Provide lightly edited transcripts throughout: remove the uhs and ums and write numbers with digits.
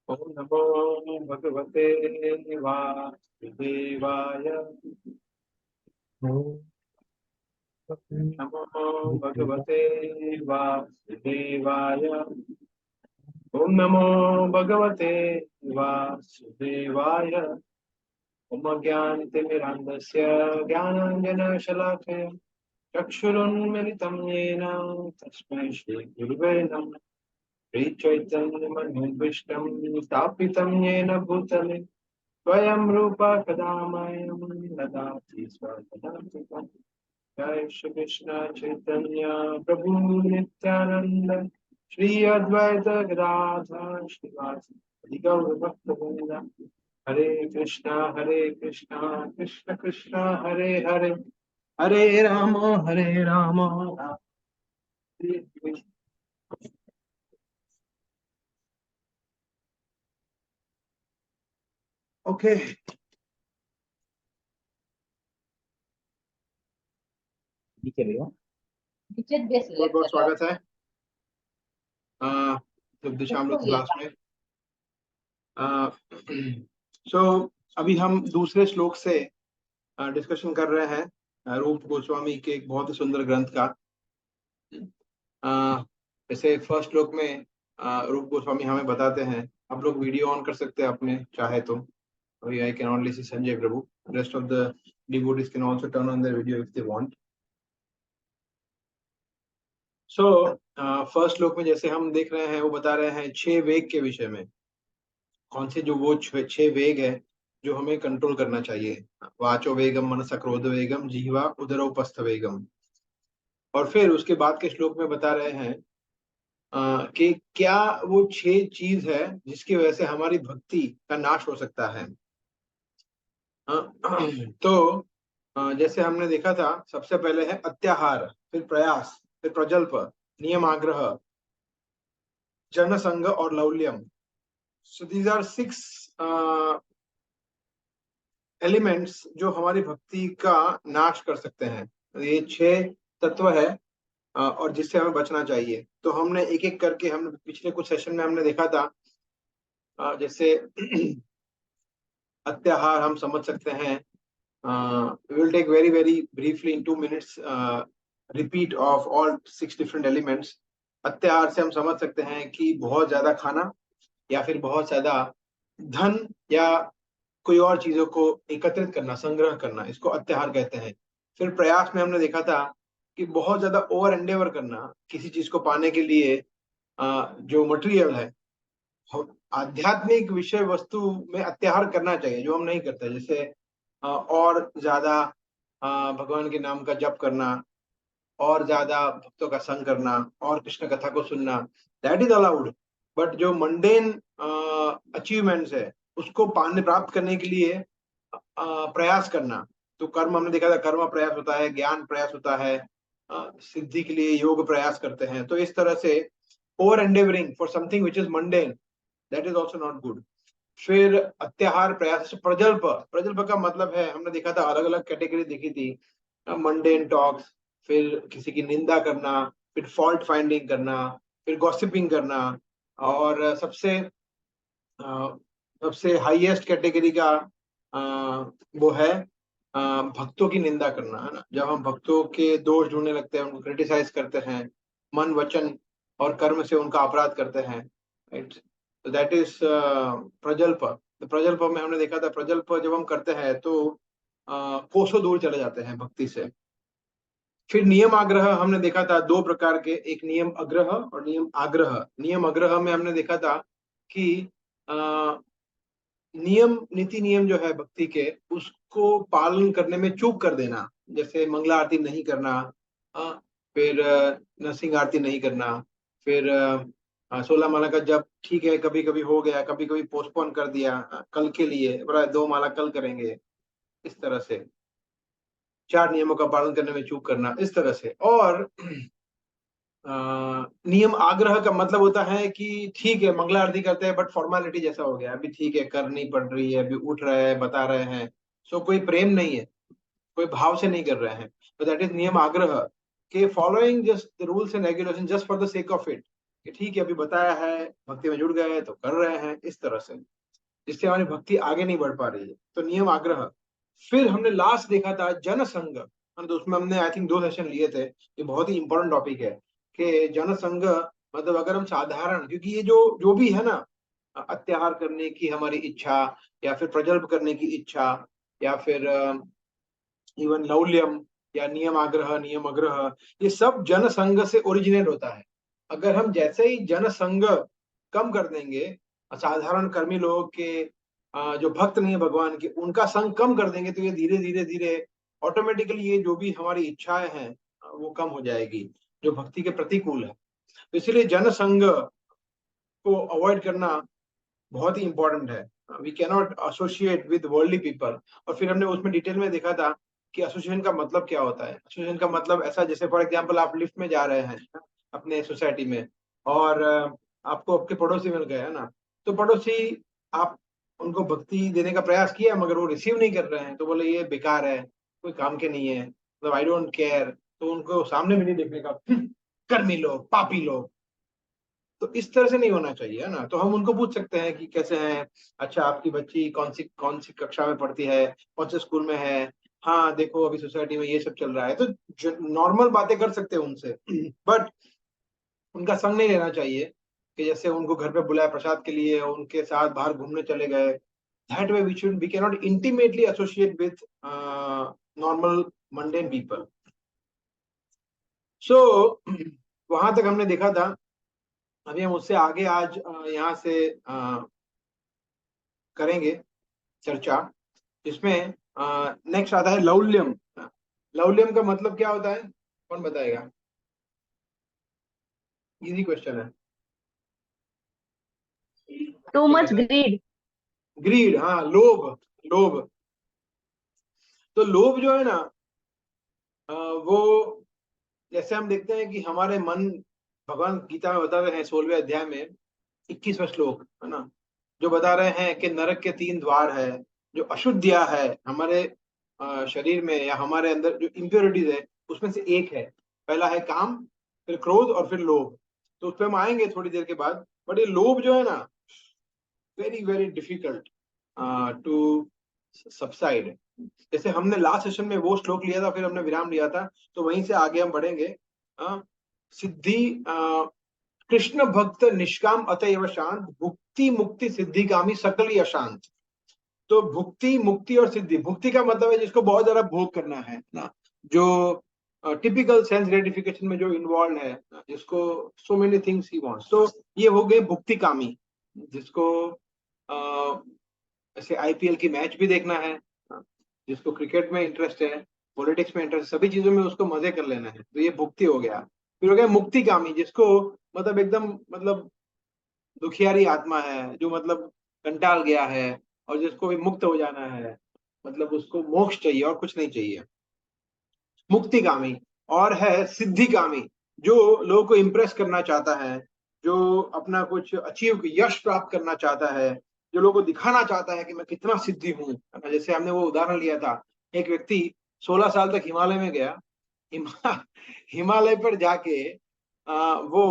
ओम नमो भगवते वासुदेवाय। ओम नमो भगवते वासुदेवाय। ओम नमो भगवते वासुदेवाय। ओम ज्ञानतिमिरान्धस्य ज्ञानाञ्जनशलाकया चक्षुरुन्मिलितं येन तस्मै श्रीगुरुवे नमः। श्रीचैतन्यमनोभीष्टं स्थापितं येन भूतले स्वयं रूपा कदा मह्यं ददाति स्वपदान्तिकम्। जय श्री कृष्ण चैतन्य प्रभु नित्यानंद श्री अद्वैत गदाधर श्रीवासदि गौर भक्तवृंद। हरे कृष्णा कृष्ण कृष्ण हरे हरे, हरे राम राम हरे हरे। ओके, ठीक है भैया, बहुत बहुत स्वागत है दिशामृत क्लास में। सो अभी हम दूसरे श्लोक से डिस्कशन कर रहे हैं रूप गोस्वामी के एक बहुत ही सुंदर ग्रंथ का। जैसे फर्स्ट श्लोक में रूप गोस्वामी हमें बताते हैं, आप लोग वीडियो ऑन कर सकते हैं अपने चाहे तो। अभी I can only see Sanjay Prabhu, rest of the devotees can also turn on their video if they want. So first श्लोक में जैसे हम देख रहे हैं, वो बता रहे हैं 6 वेग के विषय में। कौन से जो वो 6 वेग है जो हमें कंट्रोल करना चाहिए। वाचो वेगम, मनस क्रोध वेगम, जिह्वा उदरोपस्थ वेगम। और फिर उसके बाद के श्लोक में बता रहे हैं कि क्या वो 6 चीज है जिसकी वजह से हमारी भक्ति का नाश हो सकता है। तो जैसे हमने देखा था, सबसे पहले है अत्याहार, फिर प्रयास, फिर प्रजल्प, नियम आग्रह, जनसंग और लौल्यम। सो दीज आर 6 एलिमेंट्स जो हमारी भक्ति का नाश कर सकते हैं। ये 6 तत्व है और जिससे हमें बचना चाहिए। तो हमने एक एक करके, हमने पिछले कुछ सेशन में हमने देखा था जैसे अत्याहार हम समझ सकते हैं। we will take very very briefly in 2 minutes repeat of all 6 different elements। अत्याहार से हम समझ सकते हैं कि बहुत ज्यादा खाना या फिर बहुत ज्यादा धन या कोई और चीजों को एकत्रित करना, संग्रह करना, इसको अत्याहार कहते हैं। फिर प्रयास में हमने देखा था कि बहुत ज्यादा ओवर एंडेवर करना किसी चीज को पाने के लिए। जो मटेरियल है, आध्यात्मिक विषय वस्तु में अत्याहार करना चाहिए, जो हम नहीं करते। जैसे और ज्यादा भगवान के नाम का जप करना, और ज्यादा भक्तों का संग करना, और कृष्ण कथा को सुनना, दैट इज अलाउड। बट जो मंडेन अचीवमेंट्स है, उसको पाने प्राप्त करने के लिए प्रयास करना। तो कर्म हमने देखा था, कर्म प्रयास होता है, ज्ञान प्रयास होता है, सिद्धि के लिए योग प्रयास करते हैं। तो इस तरह से over endeavouring for something which is mundane, that is also not good. फिर अत्याहार प्रयास, प्रजल्प, प्रजल्प का मतलब है, हमने देखा था अलग अलग कैटेगरी देखी थी। मंडेन टॉक्स, फिर किसी की निंदा करना, फिर फॉल्ट फाइंडिंग करना, फिर गॉसिपिंग करना, और सबसे हाईएस्ट कैटेगरी का वो है भक्तों की निंदा करना, है ना। जब हम भक्तों के दोष ढूंढने लगते हैं, उनको क्रिटिसाइज करते हैं, मन वचन और कर्म से उनका अपराध करते हैं, राइट। तो दैट इज प्रजल्प। तो प्रजल्प में हमने देखा था, प्रजल्प जब हम करते हैं तो कोसों दूर चले जाते हैं भक्ति से। फिर नियम आग्रह हमने देखा था 2 प्रकार के, एक नियम अग्रह और नियम आग्रह। नियम आग्रह में हमने देखा था कि नियम, नीति नियम जो है भक्ति के, उसको पालन करने में चूक कर देना। जैसे मंगला आरती नहीं करना, फिर नरसिंह आरती नहीं करना, फिर 16 माला का जब ठीक है, कभी कभी हो गया, कभी कभी पोस्टपोन कर दिया, कल के लिए बड़ा 2 माला कल करेंगे, इस तरह से 4 नियमों का पालन करने में चूक करना, इस तरह से। और नियम आग्रह का मतलब होता है कि ठीक है मंगला आरती करते हैं, बट फॉर्मेलिटी जैसा हो गया, अभी ठीक है करनी पड़ रही है, अभी उठ रहे हैं, बता रहे हैं, सो कोई प्रेम नहीं है, कोई भाव से नहीं कर रहे हैं। तो दैट इज नियम आग्रह के, following just the rules and regulation just for the sake of it, कि ठीक है अभी बताया है, भक्ति में जुड़ गए तो कर रहे हैं इस तरह से, जिससे हमारी भक्ति आगे नहीं बढ़ पा रही है। तो नियम आग्रह। फिर हमने लास्ट देखा था जनसंग, तो उसमें हमने आई थिंक 2 सेशन लिए थे। ये बहुत ही इंपॉर्टेंट टॉपिक है कि जनसंग मतलब अगर हम साधारण, क्योंकि ये जो जो भी है ना, अत्याहार करने की हमारी इच्छा, या फिर प्रजल्प करने की इच्छा, या फिर इवन लौल्यम या नियम आग्रह, नियम आग्रह, ये सब जनसंग से ओरिजिनेट होता है। अगर हम जैसे ही जनसंग कम कर देंगे, साधारण कर्मी लोग के जो भक्त नहीं है भगवान के, उनका संग कम कर देंगे, तो ये धीरे धीरे धीरे ऑटोमेटिकली ये जो भी हमारी इच्छाएं हैं वो कम हो जाएगी, जो भक्ति के प्रतिकूल है। तो इसलिए जनसंग को अवॉइड करना बहुत ही इंपॉर्टेंट है। We cannot associate with worldly people. और फिर हमने उसमें डिटेल में देखा था कि एसोसिएशन का मतलब क्या होता है। एसोसिएशन का मतलब ऐसा, जैसे फॉर एग्जांपल आप लिफ्ट में जा रहे हैं अपने सोसाइटी में, और आपको आपके पड़ोसी मिल गए है ना, तो पड़ोसी, आप उनको भक्ति देने का प्रयास किया मगर वो रिसीव नहीं कर रहे हैं, तो बोले ये बेकार है, कोई काम के नहीं है, मतलब आई डोंट केयर, तो उनको सामने भी नहीं देखने का, कर्मी लोग, पापी लोग। तो इस तरह से नहीं होना चाहिए, है ना। तो हम उनको पूछ सकते हैं कि कैसे हैं, अच्छा आपकी बच्ची कौन सी कक्षा में पढ़ती है, कौन से स्कूल में है, हाँ देखो अभी सोसाइटी में ये सब चल रहा है, तो नॉर्मल बातें कर सकते हैं उनसे। बट उनका संग नहीं लेना चाहिए कि जैसे उनको घर पे बुलाया प्रसाद के लिए, उनके साथ बाहर घूमने चले गए। That way we can not intimately associate with normal mundane people. So वहां तक हमने देखा था। अभी हम उससे आगे आज यहाँ से करेंगे चर्चा, जिसमें नेक्स्ट आता है लौल्यम। लौल्यम का मतलब क्या होता है, कौन बताएगा? इजी क्वेश्चन है। टू क्या मच कहते हैं? ग्रीड। ग्रीड, हाँ, लोभ। लोभ। तो लोभ जो है ना, वो जैसे हम देखते हैं कि हमारे मन, भगवान गीता में बता रहे हैं 16वें अध्याय में 21वां श्लोक, है ना, जो बता रहे हैं कि नरक के 3 द्वार है, जो अशुद्धियां है हमारे शरीर में या हमारे अंदर, जो इम्प्योरिटीज है, उसमें से एक है। पहला है काम, फिर क्रोध, और फिर लोभ। तो उस पर हम आएंगे थोड़ी देर के बाद। बट ये लोभ जो है ना, very very difficult to subside. जैसे हमने लास्ट सेशन में वो श्लोक लिया था, फिर हमने विराम लिया था, तो वहीं से आगे हम बढ़ेंगे। सिद्धि, कृष्ण भक्त निष्काम अतएव शांत, भुक्ति मुक्ति सिद्धि कामी सकल ही अशांत। तो भुक्ति, मुक्ति और सिद्धि, भुक्ति का मतलब है जिसको बहुत ज्यादा भोग करना है ना, जो टिपिकल सेंस ग्रेटिफिकेशन में जो इन्वॉल्व है, जिसको so many things he wants, तो ये हो गए भुक्ति कामी। जिसको ऐसे आईपीएल की मैच भी देखना है, जिसको क्रिकेट में इंटरेस्ट है, पॉलिटिक्स में इंटरेस्ट, सभी चीजों में उसको मजे कर लेना है, तो ये भुक्ति हो गया। फिर हो गया मुक्ति कामी, जिसको मतलब एकदम मतलब दुखियारी आत्मा है, जो मतलब कंटाल गया है, और जिसको भी मुक्त हो जाना है, मतलब उसको मोक्ष चाहिए और कुछ नहीं चाहिए, मुक्तिगामी। और है सिद्धिगामी, जो लोगों को इम्प्रेस करना चाहता है, जो अपना कुछ अचीव, यश प्राप्त करना चाहता है, जो लोगों को दिखाना चाहता है कि मैं कितना सिद्धि हूँ, है ना। जैसे हमने वो उदाहरण लिया था, एक व्यक्ति 16 साल तक हिमालय में गया, हिमालय पर जाके वो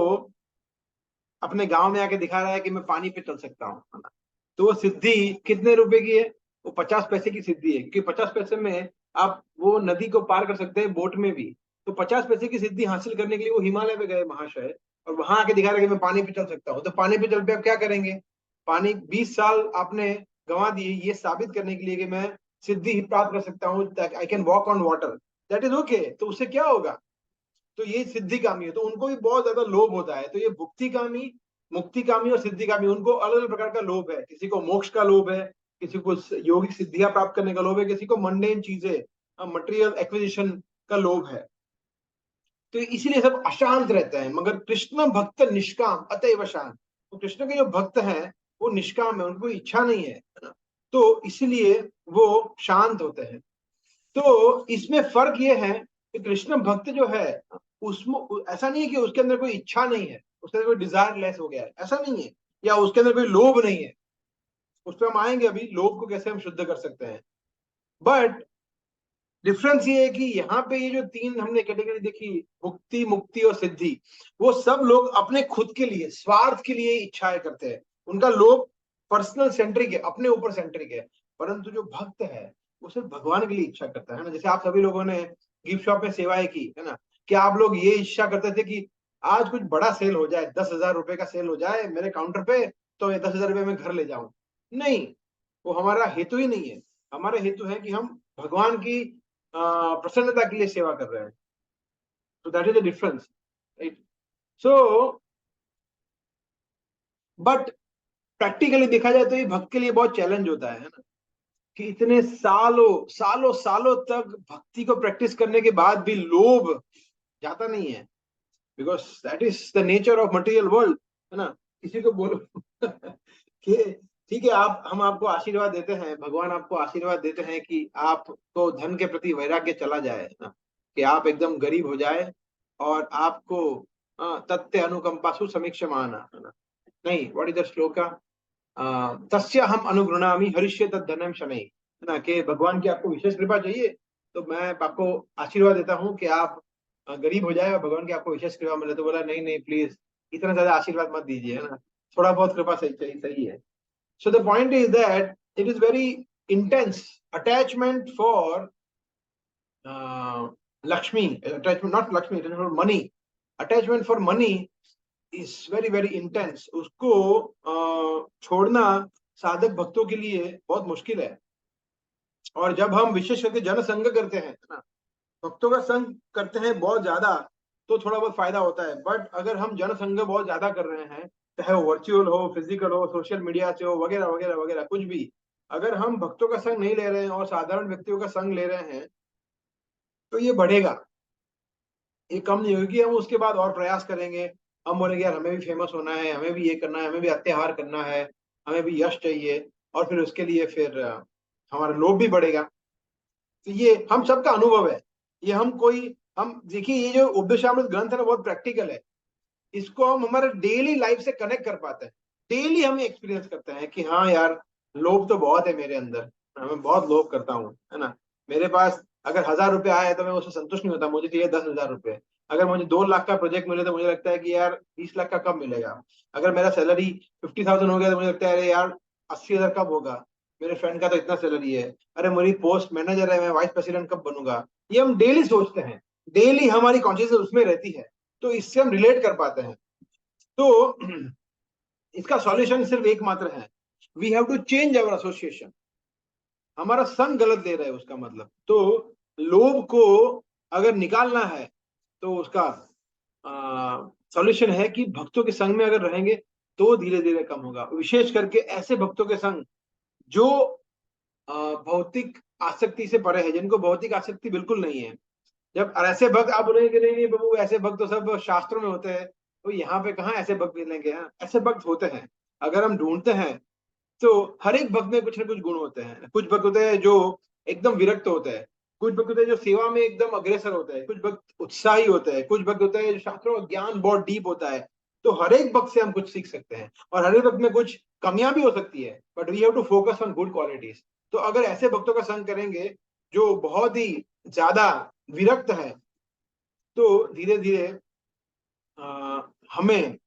अपने गांव में आके दिखा रहा है कि मैं पानी पे चल सकता हूँ, है ना। तो वो सिद्धि कितने रुपए की है? वो 50 पैसे की सिद्धि है, क्योंकि 50 पैसे में आप वो नदी को पार कर सकते हैं बोट में भी। तो 50 पैसे की सिद्धि हासिल करने के लिए वो हिमालय पे गए महाशय, और वहां आके दिखा रहे कि मैं पानी पे चल सकता हूँ। तो पानी पे चल पे आप क्या करेंगे? पानी 20 साल आपने गंवा दिए ये साबित करने के लिए कि मैं सिद्धि प्राप्त कर सकता हूँ, I can walk on water, that is okay. तो उससे क्या होगा? तो ये सिद्धिकामी है, तो उनको भी बहुत ज्यादा लोभ होता है। तो ये भुक्तिकामी, मुक्तिकामी और सिद्धिकामी, उनको अलग अलग प्रकार का लोभ है। किसी को मोक्ष का लोभ है, किसी को योगिक सिद्धियां प्राप्त करने का लोभ है, किसी को मंडेन चीजें, मटेरियल एक्विजिशन का लोभ है। तो इसीलिए सब अशांत रहते हैं। मगर कृष्ण भक्त निष्काम अतएव शांत, तो कृष्ण के जो भक्त हैं वो निष्काम है, उनको इच्छा नहीं है ना, तो इसलिए वो शांत होते हैं। तो इसमें फर्क ये है कि कृष्ण भक्त जो है, उसमें ऐसा नहीं है कि उसके अंदर कोई इच्छा नहीं है, उसके अंदर कोई डिजायर लेस हो गया है, ऐसा नहीं है, या उसके अंदर कोई लोभ नहीं है। उस पर हम आएंगे अभी, लोभ को कैसे हम शुद्ध कर सकते हैं। बट डिफरेंस ये है कि यहाँ पे ये जो तीन हमने कैटेगरी देखी, मुक्ति, मुक्ति और सिद्धि, वो सब लोग अपने खुद के लिए, स्वार्थ के लिए इच्छाएं करते हैं। उनका लोभ पर्सनल सेंट्रिक है, अपने ऊपर सेंट्रिक है। परंतु जो भक्त है वो सिर्फ भगवान के लिए इच्छा करता है ना। जैसे आप सभी लोगों ने गिफ्ट शॉप में सेवाएं की है ना, कि आप लोग ये इच्छा करते थे कि आज कुछ बड़ा सेल हो जाए, 10,000 रुपए का सेल हो जाए मेरे काउंटर पे, तो ये 10,000 रुपए में घर ले जाऊं। नहीं, वो हमारा हेतु ही नहीं है। हमारा हेतु है कि हम भगवान की प्रसन्नता के लिए सेवा कर रहे हैं। तो that is the difference, right. So but practically देखा जाए तो ये भक्त के लिए बहुत चैलेंज होता है ना, कि इतने सालों सालों सालों तक भक्ति को प्रैक्टिस करने के बाद भी लोभ जाता नहीं है, because that is the nature of material world, है ना। किसी को बोलो कि ठीक है, आप हम आपको आशीर्वाद देते हैं, भगवान आपको आशीर्वाद देते हैं कि आपको धन के प्रति वैराग्य चला जाए, है ना, कि आप एकदम गरीब हो जाए और आपको तत्ते अनुकंपासु समीक्षमाना, है ना। नहीं, व्हाट इज द श्लोका, तस्य हम अनुगृणामि हरिष्ये तद धनम शनै, है ना, कि भगवान की आपको विशेष कृपा चाहिए तो मैं आपको आशीर्वाद देता हूँ कि आप गरीब हो जाए और भगवान की आपको विशेष कृपा मिले। तो बोला नहीं नहीं प्लीज, इतना ज्यादा आशीर्वाद मत दीजिए, है ना, थोड़ा बहुत कृपा सही सही सही है। So the point is that it is very intense attachment for Lakshmi, attachment not Lakshmi, money, attachment for money is very very intense. उसको छोड़ना साधक भक्तों के लिए बहुत मुश्किल है। और जब हम विशेष करके जन संग करते हैं ना, भक्तों का संग करते हैं बहुत ज्यादा, तो थोड़ा बहुत फायदा होता है। बट अगर हम जन संग बहुत ज्यादा कर रहे हैं, चाहे वो वर्चुअल हो, फिजिकल हो, सोशल मीडिया से हो, वगैरह वगैरह वगैरह कुछ भी, अगर हम भक्तों का संग नहीं ले रहे हैं और साधारण व्यक्तियों का संग ले रहे हैं, तो ये बढ़ेगा, ये कम नहीं होगी। हम उसके बाद और प्रयास करेंगे, हम बोलेंगे यार हमें भी फेमस होना है, हमें भी ये करना है, हमें भी अत्याहार करना है, हमें भी यश चाहिए, और फिर उसके लिए फिर हमारा लोभ भी बढ़ेगा। तो ये हम सबका अनुभव है। ये हम देखिए, ये जो उपदेशामृत ग्रंथ है ना, बहुत प्रैक्टिकल है। इसको हम हमारे डेली लाइफ से कनेक्ट कर पाते हैं। डेली हम एक्सपीरियंस करते हैं कि हाँ यार, लोभ तो बहुत है मेरे अंदर, मैं बहुत लोभ करता हूँ, है ना। मेरे पास अगर 1,000 रुपए आए तो मैं उससे संतुष्ट नहीं होता, मुझे चाहिए 10,000 रुपए। अगर मुझे 2 लाख का प्रोजेक्ट मिले तो मुझे लगता है कि यार 20 लाख का कब मिलेगा। अगर मेरा सैलरी 50,000 हो गया तो मुझे लगता है अरे यार 80,000 कब होगा। मेरे फ्रेंड का तो इतना सैलरी है, अरे मेरी पोस्ट मैनेजर है, मैं वाइस प्रेसिडेंट कब बनूंगा। ये हम डेली सोचते हैं, डेली हमारी कॉन्शियसनेस उसमें रहती है, तो इससे हम रिलेट कर पाते हैं। तो इसका सॉल्यूशन सिर्फ एक मात्र है, we have to change our association. हमारा संग गलत दे रहा है उसका मतलब। तो लोभ को अगर निकालना है तो उसका सॉल्यूशन है कि भक्तों के संग में अगर रहेंगे तो धीरे धीरे कम होगा। विशेष करके ऐसे भक्तों के संग जो भौतिक आसक्ति से परे है, जिनको भौतिक आसक्ति बिल्कुल नहीं है। जब ऐसे भक्त आप बोलेंगे कि नहीं नहीं बाबू, ऐसे भक्त तो सब शास्त्रों में होते हैं, तो यहाँ पे कहाँ ऐसे भक्त मिलेंगे। हाँ, ऐसे भक्त होते हैं, अगर हम ढूंढते हैं तो हर एक भक्त में कुछ ना कुछ गुण होते हैं। कुछ भक्त होते हैं जो एकदम विरक्त होते हैं, कुछ भक्त होते हैं जो सेवा में एकदम अग्रसर होते हैं, कुछ भक्त उत्साही होते हैं, कुछ भक्त होते हैं जो शास्त्रों का ज्ञान बहुत डीप होता है। तो हर एक भक्त से हम कुछ सीख सकते हैं, और हर एक भक्त में कुछ कमियां भी हो सकती है, but we have to focus on good qualities. तो अगर ऐसे भक्तों का संग करेंगे जो बहुत ही ज्यादा विरक्त है, तो धीरे धीरे हमें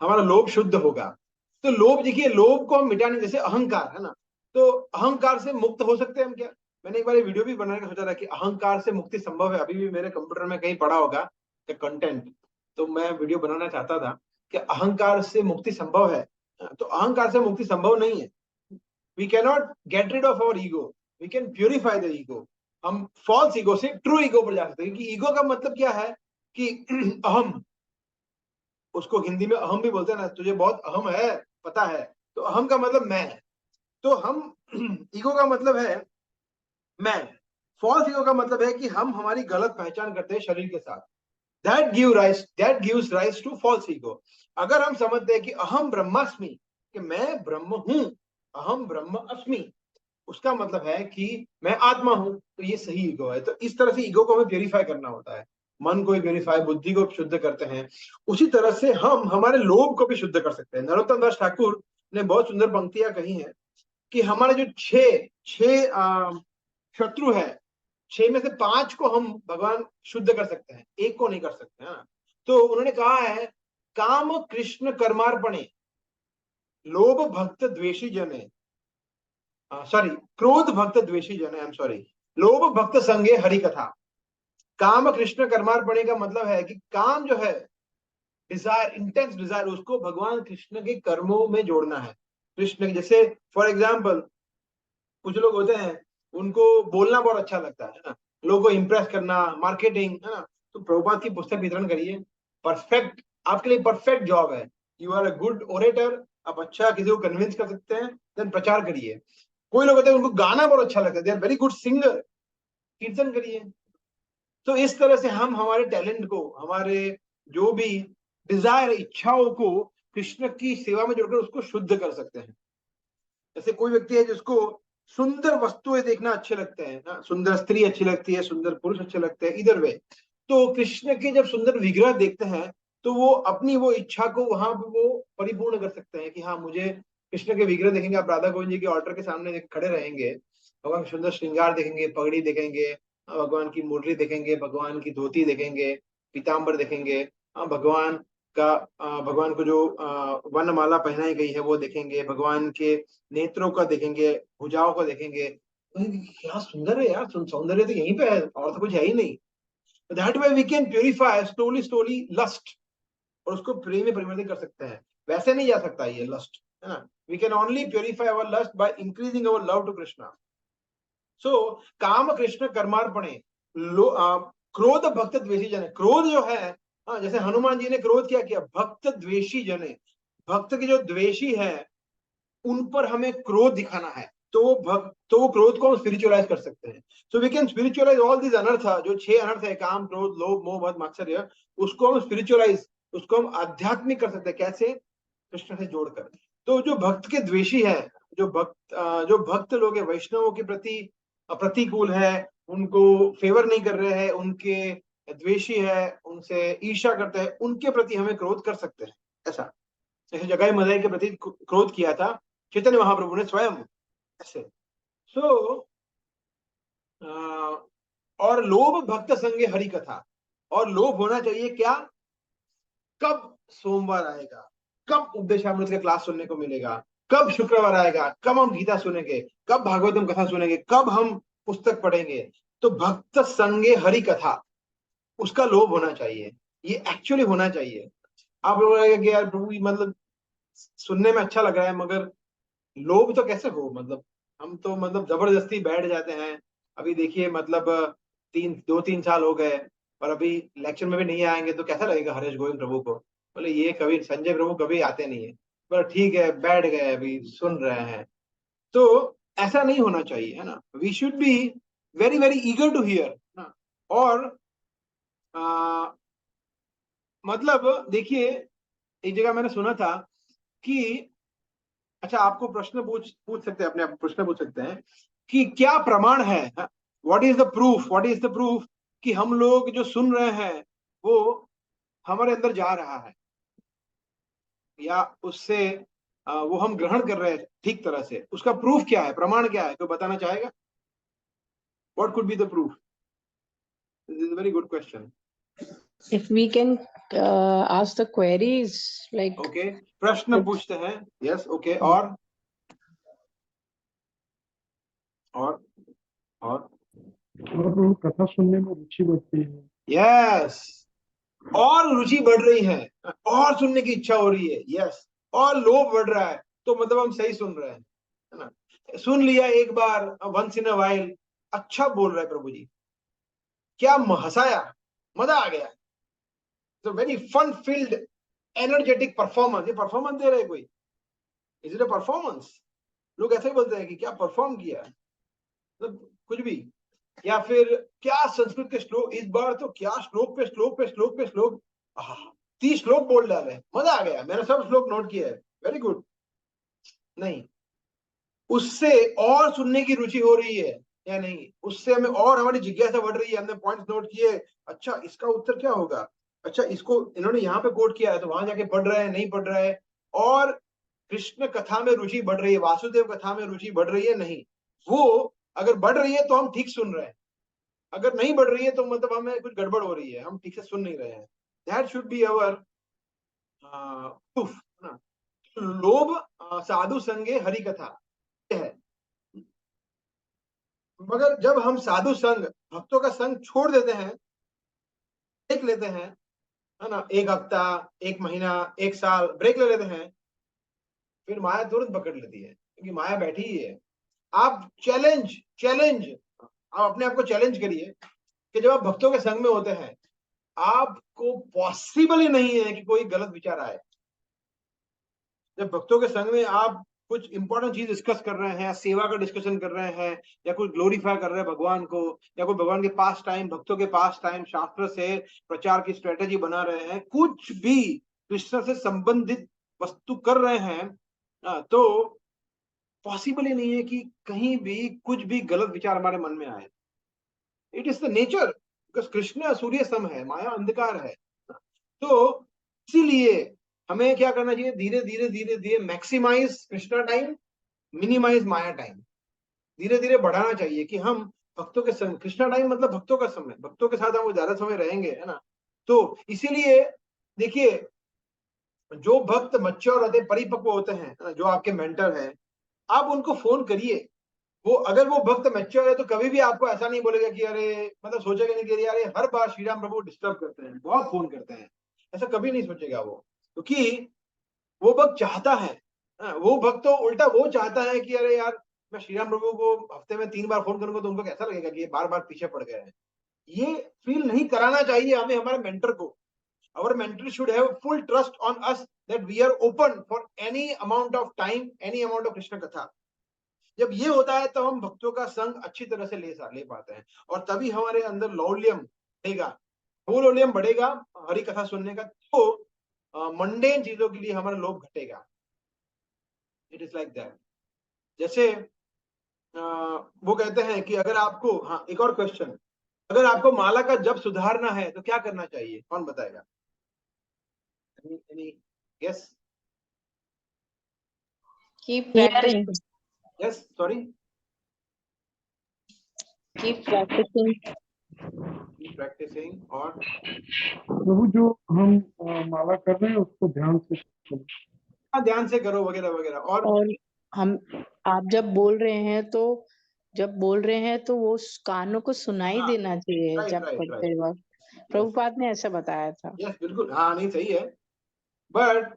हमारा लोभ शुद्ध होगा। तो लोभ देखिए, लोभ को हम मिटाने, जैसे अहंकार है ना, तो अहंकार से मुक्त हो सकते हैं हम क्या। मैंने एक बार वीडियो भी बनाने का सोचा था कि अहंकार से मुक्ति संभव है, अभी भी मेरे कंप्यूटर में कहीं पड़ा होगा कंटेंट, तो मैं वीडियो बनाना चाहता था कि अहंकार से मुक्ति संभव है। तो अहंकार से मुक्ति संभव नहीं है। We can not get rid of our ego, we can purify the ego. हम फॉल्स ईगो से ट्रू ईगो पर जा सकते हैं, क्योंकि ईगो का मतलब क्या है कि अहम, उसको हिंदी में अहम भी बोलते हैं ना, तुझे बहुत अहम है, पता है। तो अहम का मतलब मैं है, तो हम ईगो का मतलब है मैं। फॉल्स ईगो का मतलब है कि हम हमारी गलत पहचान करते हैं शरीर के साथ। That gives rise to false ego. अगर हम समझते हैं कि अहम ब्रह्मास्मि, कि मैं ब्रह्म हूं, अहम ब्रह्म अस्मि, उसका मतलब है कि मैं आत्मा हूं, तो ये सही ईगो है। तो इस तरह से ईगो को हमें प्योरीफाई करना होता है। मन को प्योरीफाई, बुद्धि को शुद्ध करते हैं, उसी तरह से हम हमारे लोभ को भी शुद्ध कर सकते हैं। नरोत्तम दास ठाकुर ने बहुत सुंदर पंक्तियां कही हैं कि हमारे जो छह छह शत्रु है, 6 में से 5 को हम भगवान शुद्ध कर सकते हैं, एक को नहीं कर सकते हैं। तो उन्होंने कहा है काम कृष्ण कर्मार्पणे लोभ भक्त द्वेषी जने, सॉरी क्रोध भक्त द्वेषी जने, आई एम सॉरी, लोभ भक्त संगे हरि कथा। काम कृष्ण कर्मार्पणे का मतलब है कि काम जो है, डिजायर, इंटेंस डिजायर, उसको भगवान कृष्ण के कर्मों में जोड़ना है। कृष्ण जैसे फॉर एग्जाम्पल कुछ लोग होते हैं उनको बोलना बहुत अच्छा लगता है ना, लोगों को इंप्रेस करना, मार्केटिंग, है ना। तो प्रभुपाद की पुस्तक वितरण करिए, परफेक्ट, आपके लिए परफेक्ट जॉब है। You are a good orator, आप अच्छा किसी को कन्विंस कर सकते हैं, देन प्रचार करिए। कोई लोग होते हैं उनको गाना बहुत अच्छा लगता है, they are very good singer, कीर्तन करिए। तो इस तरह से हम हमारे टैलेंट को, हमारे जो भी डिजायर, इच्छाओं को कृष्ण की सेवा में जोड़कर उसको शुद्ध कर सकते हैं। जैसे कोई व्यक्ति है जिसको सुंदर वस्तुएं देखना अच्छे लगते हैं ना, सुंदर स्त्री अच्छी लगती है, सुंदर पुरुष अच्छे लगते हैं, इधर वे, तो कृष्ण के जब सुंदर विग्रह देखते हैं तो वो अपनी वो इच्छा को वहां पे वो परिपूर्ण कर सकते हैं कि हाँ मुझे कृष्ण के विग्रह देखेंगे। आप राधा गोविंद जी के ऑल्टर के सामने खड़े रहेंगे, भगवान का सुंदर श्रृंगार देखेंगे, पगड़ी देखेंगे, भगवान की मुरली देखेंगे, भगवान की धोती देखेंगे, पीताम्बर देखेंगे, भगवान का भगवान को जो वर्णमाला पहनाई गई है वो देखेंगे, भगवान के नेत्रों का देखेंगे, भुजाओं को देखेंगे, क्या सुंदर है यार, सौंदर्य तो यहीं पे है और तो कुछ है ही नहीं। That way we can purify slowly slowly lust, और उसको प्रेम में परिवर्तित कर सकते हैं। वैसे नहीं जा सकता ये लस्ट, है ना। We can only purify our lust by increasing our love to Krishna. So काम कृष्ण कर्मार्पणे क्रोध भक्त द्वेषी जने, क्रोध जो है, हाँ, जैसे हनुमान जी ने क्रोध क्या किया, भक्त द्वेषी जने, भक्त के जो द्वेषी है उन पर हमें क्रोध दिखाना है, तो वो भक्त, तो वो क्रोध को हम स्पिरिचुअलाइज कर सकते हैं। So we can spiritualize all this अनर्थ, जो 6 अनर्थ है, काम क्रोध लोभ मोह मद मात्सर्य, उसको हम स्पिरिचुअलाइज, उसको हम आध्यात्मिक कर सकते हैं। कैसे? कृष्ण से जोड़कर। तो जो भक्त के द्वेषी है, जो भक्त लोग है वैष्णवों के प्रति प्रतिकूल है, उनको फेवर नहीं कर रहे हैं, उनके द्वेषी है, उनसे ईर्ष्या करते हैं, उनके प्रति हमें क्रोध कर सकते हैं। ऐसा जैसे जगाई मदाई के प्रति क्रोध किया था चैतन्य महाप्रभु ने स्वयं, ऐसे। सो और लोभ भक्त संगे हरि कथा, और लोभ होना चाहिए क्या, कब सोमवार आएगा, कब उपदेशामृत का क्लास सुनने को मिलेगा, कब शुक्रवार आएगा, कब हम गीता सुनेंगे, कब भागवतम कथा सुनेंगे, कब हम पुस्तक पढ़ेंगे। तो भक्त संगे हरि कथा, उसका लोभ होना चाहिए, ये एक्चुअली होना चाहिए। आप लोगों को लगेगा कि यार प्रभु मतलब सुनने में अच्छा लग रहा है, मगर लोभ तो कैसे हो, मतलब हम तो मतलब जबरदस्ती बैठ जाते हैं। अभी देखिए मतलब 2-3 साल हो गए और अभी लेक्चर में भी नहीं आएंगे तो कैसा लगेगा हरीश गोविंद प्रभु को, बोले ये कभी संजय प्रभु कभी आते नहीं है, पर ठीक है बैठ गए अभी सुन रहे हैं। तो ऐसा नहीं होना चाहिए, है ना। We should be very very eager to hear ना। और आ, मतलब देखिए, एक जगह मैंने सुना था कि, अच्छा आपको प्रश्न पूछ पूछ सकते हैं, अपने आप प्रश्न पूछ सकते हैं कि क्या प्रमाण है, what is the proof, what is the proof कि हम लोग जो सुन रहे हैं वो हमारे अंदर जा रहा है, या उससे वो हम ग्रहण कर रहे हैं ठीक तरह से, उसका प्रूफ क्या है, प्रमाण क्या है, तो बताना चाहेगा? What could be the proof? This is a very good question. If we can ask the queries like okay, प्रश्न पूछते हैं, यस ओके, और और कथा सुनने में रुचि बढ़ती है। यस, और रुचि बढ़ रही है, और सुनने की इच्छा हो रही है, यस, और लोभ बढ़ रहा है, तो मतलब हम सही सुन रहे हैं, है ना। सुन लिया एक बार, वंस इन अ वाइल, अच्छा बोल रहा है प्रभु जी, क्या हंसाया, मजा आ गया, तो very fun filled energetic performance, ये परफॉर्मेंस दे रहे कोई, इज इट अ परफॉर्मेंस? लोग ऐसे ही बोलते हैं कि क्या परफॉर्म किया, मतलब कुछ भी। या फिर क्या संस्कृत के श्लोक, इस बार तो क्या श्लोक पे श्लोक पे श्लोक पे श्लोक, 30 श्लोक बोल डाले, मजा आ गया, मैंने सब श्लोक नोट किया है, वेरी गुड। नहीं, उससे और सुनने की रुचि हो रही है या नहीं, उससे हमें और हमारी जिज्ञासा बढ़ रही है, हमने पॉइंट्स नोट किए, अच्छा इसका उत्तर क्या होगा, अच्छा इसको इन्होंने यहाँ पे कोट किया है तो वहां जाके पढ़ रहा है, नहीं पढ़ रहा है, और कृष्ण कथा में रुचि बढ़ रही है, वासुदेव कथा में रुचि बढ़ रही है, नहीं, वो अगर बढ़ रही है तो हम ठीक सुन रहे हैं, अगर नहीं बढ़ रही है तो मतलब हमें कुछ गड़बड़ हो रही है, हम ठीक से सुन नहीं रहे हैं। That should be our proof ना। लोभ साधु संगे हरि कथा है। मगर जब हम साधु संग, भक्तों का संग छोड़ देते हैं, देख लेते हैं, है ना, एक हफ्ता, एक महीना, एक साल ब्रेक ले लेते हैं, फिर माया तुरंत पकड़ लेती है, क्योंकि माया बैठी ही है। आप चैलेंज आप अपने आप को चैलेंज करिए कि जब आप भक्तों के संग में होते हैं, आपको पॉसिबल ही नहीं है कि कोई गलत विचार आए। जब भक्तों के संग में आप कुछ इंपॉर्टेंट चीज डिस्कस कर रहे हैं, सेवा का डिस्कशन कर रहे हैं, या कुछ ग्लोरीफाई कर रहे हैं भगवान को, या कोई भगवान के पास टाइम, भक्तों के पास टाइम, शास्त्र से प्रचार की स्ट्रेटेजी बना रहे हैं, कुछ भी कृष्ण से संबंधित वस्तु कर रहे हैं, तो पॉसिबल ही नहीं है कि कहीं भी कुछ भी गलत विचार हमारे मन में आए। It is the nature, because Krishna सूर्य सम है, माया अंधकार है। तो इसीलिए हमें क्या करना चाहिए, धीरे धीरे धीरे धीरे मैक्सिमाइज कृष्णा टाइम, मिनिमाइज माया टाइम, धीरे धीरे बढ़ाना चाहिए कि हम भक्तों के संग, कृष्णा टाइम मतलब भक्तों का समय, भक्तों के साथ हम ज्यादा समय रहेंगे, है ना। तो इसीलिए देखिए, जो भक्त मैच्योर होते, परिपक्व होते हैं, जो आपके मेंटर है, आप उनको फोन करिए। वो अगर वो भक्त मैच्योर है तो कभी भी आपको ऐसा नहीं बोलेगा कि अरे, मतलब सोचेगा नहीं कि अरे हर बार श्री राम प्रभु डिस्टर्ब करते हैं, बहुत फोन करते हैं, ऐसा कभी नहीं सोचेगा वो, क्योंकि वो भक्त चाहता है, वो भक्त तो उल्टा वो चाहता है कि अरे यार, मैं श्री राम प्रभु को हफ्ते में 3 बार फोन करूंगा तो उनको कैसा लगेगा कि ये बार बार पीछे पड़ गए हैं। ये फील नहीं कराना चाहिए हमें हमारे मेंटर को। Our mentor should have full trust on us that we are open for any amount of time, any amount of Krishna katha. जब ये होता है तब हम भक्तों का संग अच्छी तरह से ले पाते हैं, और तभी हमारे अंदर लौल्यम बढ़ेगा। वो लौल्यम बढ़ेगा हरि कथा सुनने का, तो मंडेन चीजों के लिए हमारा लोभ घटेगा। It is like that. जैसे वो कहते हैं कि अगर आपको, हाँ एक और क्वेश्चन, अगर आपको माला का जप सुधारना है तो क्या करना चाहिए, कौन बताएगा? Any guess? Keep Hearing. practicing. Yes, sorry. Keep practicing. Keep practicing और प्रभु जो हम माला कर रहे हैं उसको ध्यान से करो। ध्यान से करो वगैरह वगैरह। और हम, आप जब बोल रहे हैं तो वो कानों को सुनाई हाँ, देना चाहिए राइट जब राइट करते राइट। वक्त। प्रभुपाद ने ऐसा बताया था। यस बिल्कुल, हाँ नहीं सही है। But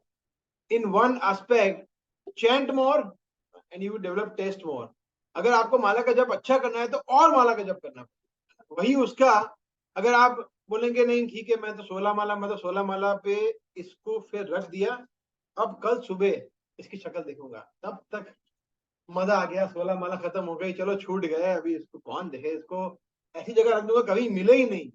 in one aspect, chant more and you develop taste more. अगर आपको माला का जप अच्छा करना है तो और माला का जप करना पड़ेगा। वही उसका, अगर आप बोलेंगे नहीं ठीक है मैं तो 16 माला, मैं तो 16 माला पे इसको फिर रख दिया, अब कल सुबह इसकी शक्ल देखूंगा, तब तक मजा आ गया, 16 माला खत्म हो गई, चलो छूट गए, अभी इसको कौन देखे, इसको ऐसी जगह रख दूंगा कभी मिले ही नहीं,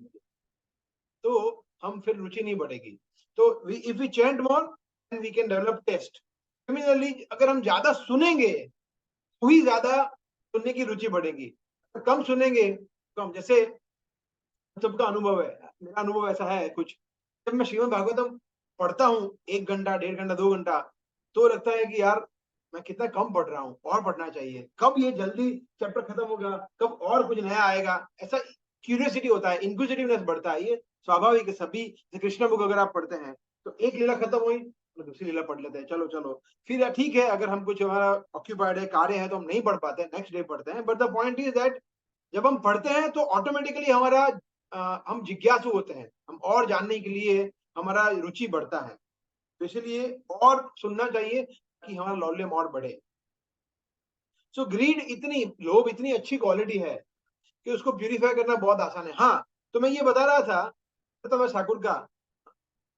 तो हम फिर रुचि नहीं बढ़ेगी। तो if we chant more then we can develop taste. Similarly अगर हम ज्यादा सुनेंगे तो ही ज्यादा सुनने की रुचि बढ़ेगी, कम सुनेंगे कम। जैसे सबका अनुभव है, मेरा अनुभव ऐसा है कुछ, जब मैं श्रीमद् भागवतम पढ़ता हूँ 1 घंटा, 1.5 घंटा, 2 घंटा, तो लगता है कि यार मैं कितना कम पढ़ रहा हूँ, और पढ़ना चाहिए, कब ये जल्दी चैप्टर खत्म होगा, कब और कुछ नया आएगा, ऐसा क्यूरियोसिटी होता है, इंक्विजिटिवनेस बढ़ता है। ये स्वाभाविक है सभी। कृष्ण बुक अगर आप पढ़ते हैं तो एक लीला खत्म हुई तो दूसरी लीला पढ़ लेते हैं, चलो चलो फिर ठीक है, अगर हम कुछ हमारा ऑक्यूपाइड है, कार्य है, तो हम नहीं पढ़ पाते, नेक्स्ट डे पढ़ते हैं। But the point is that जब हम पढ़ते हैं तो ऑटोमेटिकली हमारा हम जिज्ञासु होते हैं, हम और जानने के लिए हमारा रुचि बढ़ता है, तो इसलिए और सुनना चाहिए कि हमारा लौल्यम और बढ़े। सो ग्रीड इतनी, लोभ इतनी अच्छी क्वालिटी है कि उसको प्यूरिफाई करना बहुत आसान है। हाँ, तो मैं ये बता रहा था तो मैं ठाकुर का,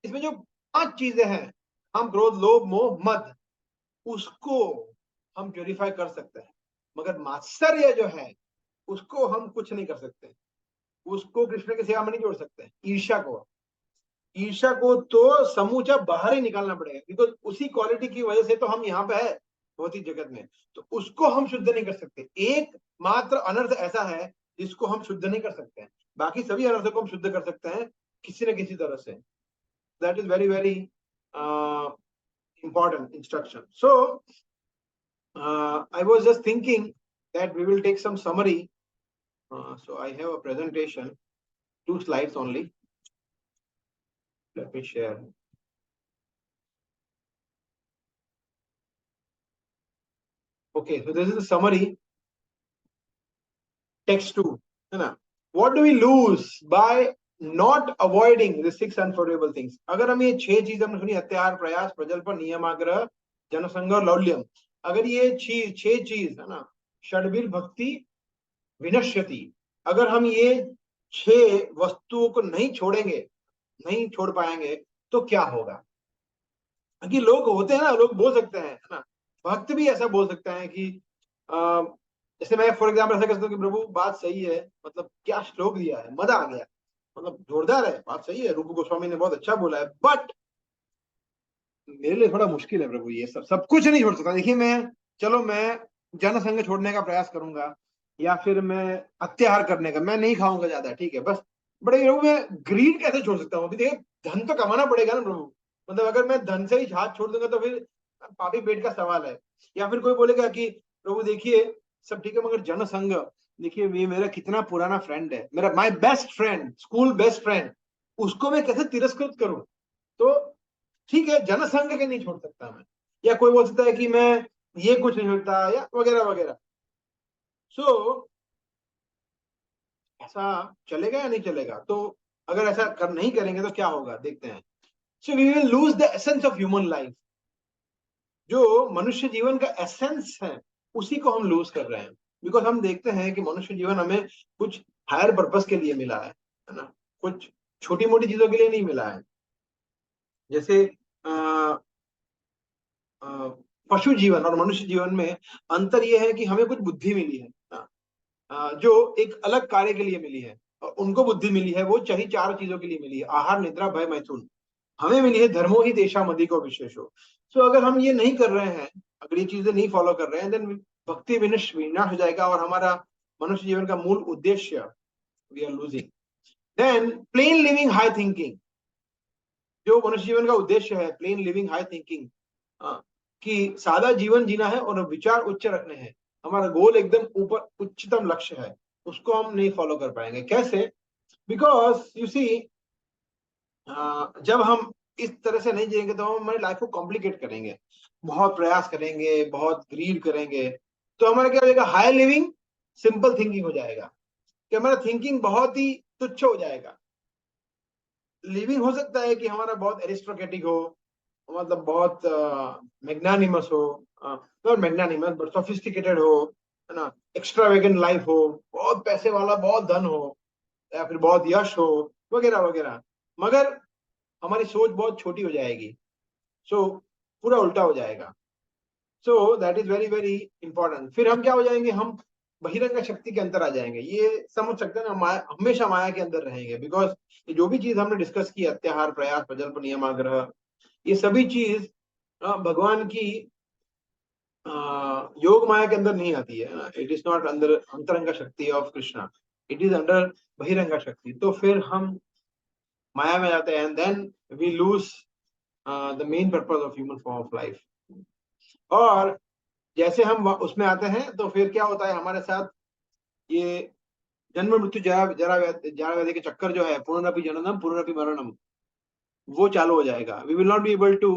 इसमें जो 5 चीजें हैं, हम क्रोध लोभ मोह मद, उसको हम प्यूरिफाई कर सकते हैं, मगर मात्सर्य जो है उसको हम कुछ नहीं कर सकते, उसको कृष्ण की सेवा में नहीं जोड़ सकते। ईर्ष्या को तो समूचा बाहर ही निकालना पड़ेगा, बिकॉज उसी क्वालिटी की वजह से तो हम यहाँ पे है भौतिक जगत में, तो उसको हम शुद्ध नहीं कर सकते। एक मात्र अनर्थ ऐसा है जिसको हम शुद्ध नहीं कर सकते हैं, बाकी सभी अनर्थों को हम शुद्ध कर सकते हैं किसी न किसी तरह से। That is very very important instruction. So I was just thinking that we will take some summary So I have a presentation, 2 slides only. Let me share. Okay, so this is the summary. Text 2, है ना? What do we lose by not avoiding the 6 unforgivable things? अगर हम ये 6 चीज हमने सुनी, अत्याहार, प्रयास, प्रजल्प, नियमाग्रह, जनसंग और लौल्यम, अगर ये 6 चीज है ना, षड्वीर भक्ति विनश्यति, अगर हम ये 6 वस्तुओं को नहीं छोड़ेंगे, नहीं छोड़ पाएंगे, तो क्या होगा? कि लोग होते हैं ना, लोग बोल सकते हैं, है ना, भक्त भी ऐसा बोल सकता है कि जैसे मैं फॉर एग्जाम्पल ऐसा कह सकता हूँ कि प्रभु बात सही है, मतलब क्या श्लोक दिया है, मजा आ गया, मतलब जोरदार है, बात सही है, रूप गोस्वामी ने बहुत अच्छा बोला है, बट मेरे लिए थोड़ा मुश्किल है प्रभु, ये सब कुछ नहीं छोड़ सकता। देखिए मैं जनसंग छोड़ने का प्रयास करूंगा, या फिर मैं अत्याहार करने का, मैं नहीं खाऊंगा ज्यादा, ठीक है, बस, बड़े प्रभु मैं ग्रीड कैसे छोड़ सकता हूँ? देखिए धन तो कमाना पड़ेगा ना प्रभु, मतलब अगर मैं धन से ही हाथ छोड़ दूंगा तो फिर पापी पेट का सवाल है। या फिर कोई बोलेगा कि प्रभु देखिए सब ठीक है, मगर जनसंग, देखिए ये मेरा कितना पुराना फ्रेंड है, मेरा my best friend, school best friend, उसको मैं कैसे तिरस्कृत करूं? तो ठीक है, जनसंघ के नहीं छोड़ सकता मैं, या कोई बोल सकता है कि मैं ये कुछ नहीं छोड़ता, या वगैरह वगैरह। सो ऐसा चलेगा या नहीं चलेगा? तो अगर ऐसा नहीं करेंगे तो क्या होगा, देखते हैं। So we will lose the essence of human life, जो मनुष्य जीवन का एसेंस है उसी को हम लूज कर रहे हैं, बिकॉज हम देखते हैं कि मनुष्य जीवन हमें कुछ हायर पर्पस के लिए मिला है ना, कुछ छोटी मोटी चीजों के लिए नहीं मिला है। जैसे पशु जीवन और मनुष्य जीवन में अंतर यह है कि हमें कुछ बुद्धि मिली है, जो एक अलग कार्य के लिए मिली है, और उनको बुद्धि मिली है, वो चाहे 4 चीजों के लिए मिली है, आहार, निद्रा, भय, मैथुन। हमें मिली है धर्मो ही देशा अधिको विशेषो। सो अगर हम ये नहीं कर रहे हैं, अगर ये चीजें नहीं फॉलो कर रहे हैं, देन भक्ति विनाश हो जाएगा, और हमारा मनुष्य जीवन का मूल उद्देश्य we are losing. Then plain living high thinking, जो मनुष्य जीवन का उद्देश्य है, प्लेन लिविंग हाई थिंकिंग, कि सादा जीवन जीना है और विचार उच्च रखने हैं, हमारा गोल एकदम ऊपर उच्चतम लक्ष्य है, उसको हम नहीं फॉलो कर पाएंगे। कैसे? बिकॉज यू सी, जब हम इस तरह से नहीं जिएंगे तो हम हमारी लाइफ को कॉम्प्लिकेट करेंगे, बहुत प्रयास करेंगे, बहुत ग्रीड करेंगे, तो हमारा क्या हो जाएगा, हाई लिविंग सिंपल थिंकिंग हो जाएगा, कि हमारा थिंकिंग बहुत ही तुच्छ हो जाएगा। लिविंग हो सकता है कि हमारा बहुत एरिस्टोक्रेटिक हो, मतलब बहुत मैग्नानिमस हो, नॉट मैग्नानिमस बट सोफिस्टिकेटेड हो, है ना, एक्स्ट्रावेगेंट लाइफ हो, बहुत पैसे वाला, बहुत धन हो, या फिर बहुत यश हो, वगैरह वगैरह, मगर हमारी सोच बहुत छोटी हो जाएगी, सो पूरा उल्टा हो जाएगा। सो that is very very important. फिर हम क्या हो जाएंगे, हम बहिरंग शक्ति के अंदर आ जाएंगे, ये समझ सकते हैं ना, हमेशा माया के अंदर रहेंगे, बिकॉज ये जो भी चीज हमने डिस्कस की, अत्याहार, प्रयास, प्रजल्प, नियमाग्रह, ये सभी चीज भगवान की योग माया के अंदर नहीं आती है। इट इज नॉट अंदर अंतरंग शक्ति of Krishna, it is under बहिरंग शक्ति। तो फिर हम माया में जाते हैं, and then we lose the main purpose of human form of life. और जैसे हम उसमें आते हैं तो फिर क्या होता है हमारे साथ, ये जन्म मृत्यु जरा जरा जरा व्याधि के चक्कर जो है, पुनरपि जननम पुनरपि मरणम, वो चालू हो जाएगा। We will not be able to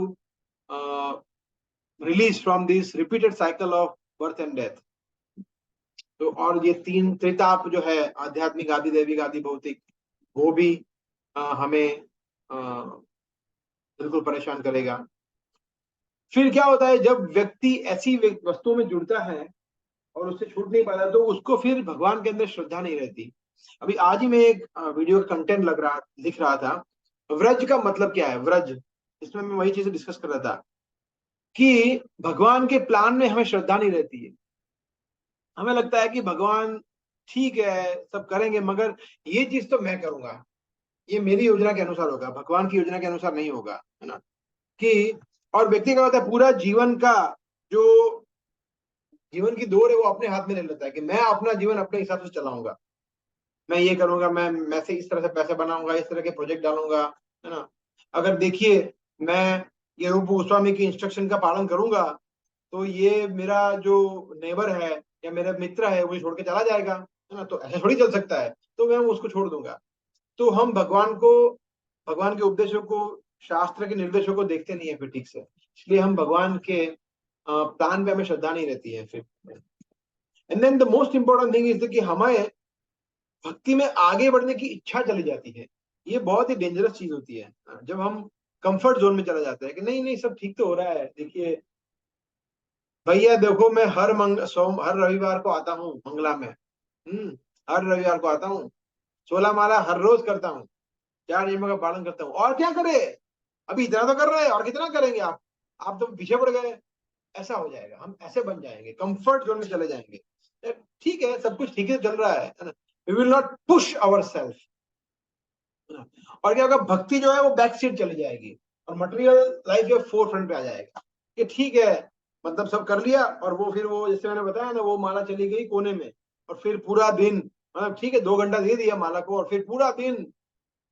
release from this repeated cycle of birth and death. तो और ये 3 त्रिताप जो है, आध्यात्मिक, आदि दैविक, आदि भौतिक, वो भी हमें बिल्कुल परेशान करेगा। फिर क्या होता है, जब व्यक्ति ऐसी वस्तुओं में जुड़ता है और उससे छूट नहीं पाता, तो उसको फिर भगवान के अंदर श्रद्धा नहीं रहती। अभी आज ही मैं एक वीडियो का कंटेंट लिख रहा था, व्रज का मतलब क्या है, व्रज, इसमें मैं वही चीजें डिस्कस कर रहा था कि भगवान के प्लान में हमें श्रद्धा नहीं रहती है। हमें लगता है कि भगवान ठीक है सब करेंगे, मगर ये चीज तो मैं करूंगा, ये मेरी योजना के अनुसार होगा, भगवान की योजना के अनुसार नहीं होगा, है ना। कि और व्यक्ति का होता है पूरा जीवन का जो जीवन की दौड़ है वो अपने हाथ में ले लेता है, कि मैं अपना जीवन अपने हिसाब से चलाऊंगा, मैं ये करूंगा, मैं से इस तरह से पैसे बनाऊंगा, इस तरह के प्रोजेक्ट डालूंगा, है ना। अगर देखिए मैं ये रूप गोस्वामी की इंस्ट्रक्शन का पालन करूंगा, तो ये मेरा जो नेबर है या मेरा मित्र है वो छोड़ के चला जाएगा, है ना, तो ऐसा थोड़ी चल सकता है, तो मैं उसको छोड़ दूंगा। तो हम भगवान को, भगवान के उपदेशों को, शास्त्र के निर्देशों को देखते नहीं है फिर ठीक से, इसलिए हम भगवान के प्लान पे हमें श्रद्धा नहीं रहती है फिर। And then the most important thing is कि हमें भक्ति में आगे बढ़ने की इच्छा चली जाती है। ये बहुत ही डेंजरस चीज होती है जब हम कंफर्ट जोन में चला जाते हैं कि नहीं नहीं सब ठीक तो हो रहा है, देखिए भैया देखो मैं हर रविवार को आता हूँ मंगला में, हर रविवार को आता हूँ, 16 माला हर रोज करता हूँ, 4 नियमों का पालन करता हूँ, और क्या करे, अभी इतना तो कर रहे हैं और कितना करेंगे आप तो पीछे पड़ गए। ऐसा हो जाएगा, हम ऐसे बन जाएंगे, कंफर्ट जोन में चले जाएंगे। ठीक है, सब कुछ ठीक है चल रहा है ना, we will not push our self. और क्या होगा, भक्ति जो है वो बैक सीट चली जाएगी और मटेरियल लाइफ जो फोर फ्रंट पे आ जाएगा कि ठीक है, मतलब सब कर लिया, और वो फिर वो जैसे मैंने बताया ना, वो माला चली गई कोने में, और फिर पूरा दिन, मतलब ठीक है 2 घंटा दे दिया माला को, और फिर पूरा दिन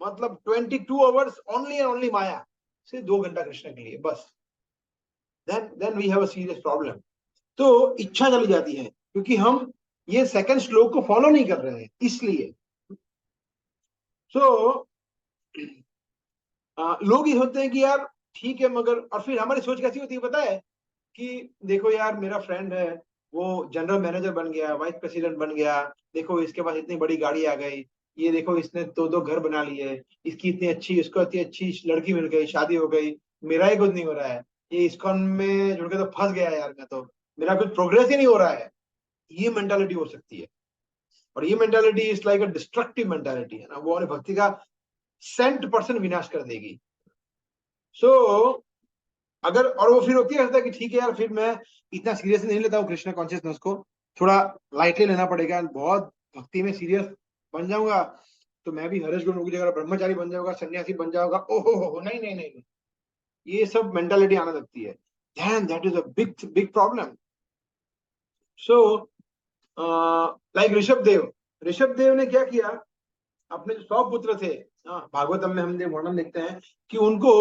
मतलब 22 आवर्स ओनली एंड ओनली माया, सिर्फ 2 घंटा कृष्ण के लिए बस। Then we have a serious problem. तो इच्छा चली जाती है क्योंकि हम ये सेकंड श्लोक को फॉलो नहीं कर रहे हैं इसलिए। सो लोग ये सोचते हैं कि यार ठीक है, मगर, और फिर हमारी सोच कैसी होती है पता है, कि देखो यार मेरा फ्रेंड है, वो जनरल मैनेजर बन गया, वाइस प्रेसिडेंट बन गया, देखो इसके पास इतनी बड़ी गाड़ी आ गई, ये देखो इसने 2-2 घर बना लिए, इसकी इतनी अच्छी, इसको इतनी अच्छी लड़की मिल गई, शादी हो गई, मेरा ही कुछ नहीं हो रहा है, ये इस्कॉन में जुड़ के तो फंस गया यार, मैं तो, मेरा कुछ प्रोग्रेस ही नहीं हो रहा है। ये मेंटालिटी हो सकती है, और ये mentality is like a destructive mentality, है ना, वो हमारी भक्ति का 100% विनाश कर देगी। सो अगर, और वो फिर होती है कि ठीक है यार, फिर मैं इतना सीरियस नहीं लेता हूँ कृष्ण कॉन्शियसनेस को, थोड़ा लाइटली लेना पड़ेगा, बहुत भक्ति में सीरियस बन जाऊंगा तो मैं भी हरेश गुरु की जगह ब्रह्मचारी बन जाऊंगा, सन्यासी बन जाऊंगा, ओहो नहीं नहीं नहीं, ये सब मेंटालिटी आने लगती है, then that is a big big problem. So like Rishabh Dev ने क्या किया, अपने जो 100 पुत्र थे, भागवतम में हमने वर्णन देखते हैं कि उनको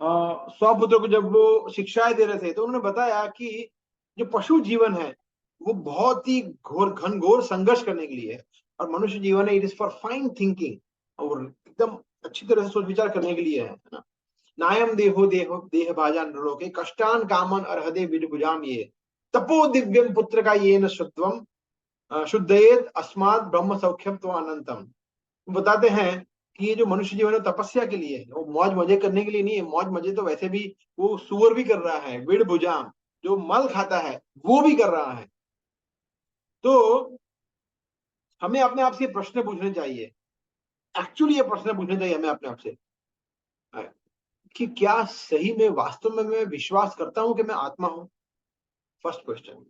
100 पुत्रों को जब वो शिक्षाएं दे रहे थे तो उन्होंने बताया कि जो पशु जीवन है वो बहुत ही घनघोर संघर्ष करने के लिए है, और मनुष्य जीवन है it is for fine thinking, और एकदम अच्छी तरह से सोच विचार करने के लिए है ना। नायम देहो देहो देह भाजान नृलोके कष्टान कामन अर्हदे विदुभुजाम ये तपो दिव्यम पुत्र का ये न शुद्धम शुद्धयेत अस्मात् ब्रह्म सौख्यम तो अनंतम। बताते हैं कि ये जो मनुष्य जीवन है तपस्या के लिए है, वो मौज मजे करने के लिए नहीं है, मौज मजे तो वैसे भी वो सुअर भी कर रहा है, विड़ भुजाम जो मल खाता है वो भी कर रहा है। तो हमें अपने आप से प्रश्न पूछने चाहिए, एक्चुअली ये प्रश्न पूछने चाहिए हमें अपने आप से कि क्या सही में वास्तव में मैं विश्वास करता हूं कि मैं आत्मा हूं। फर्स्ट क्वेश्चन,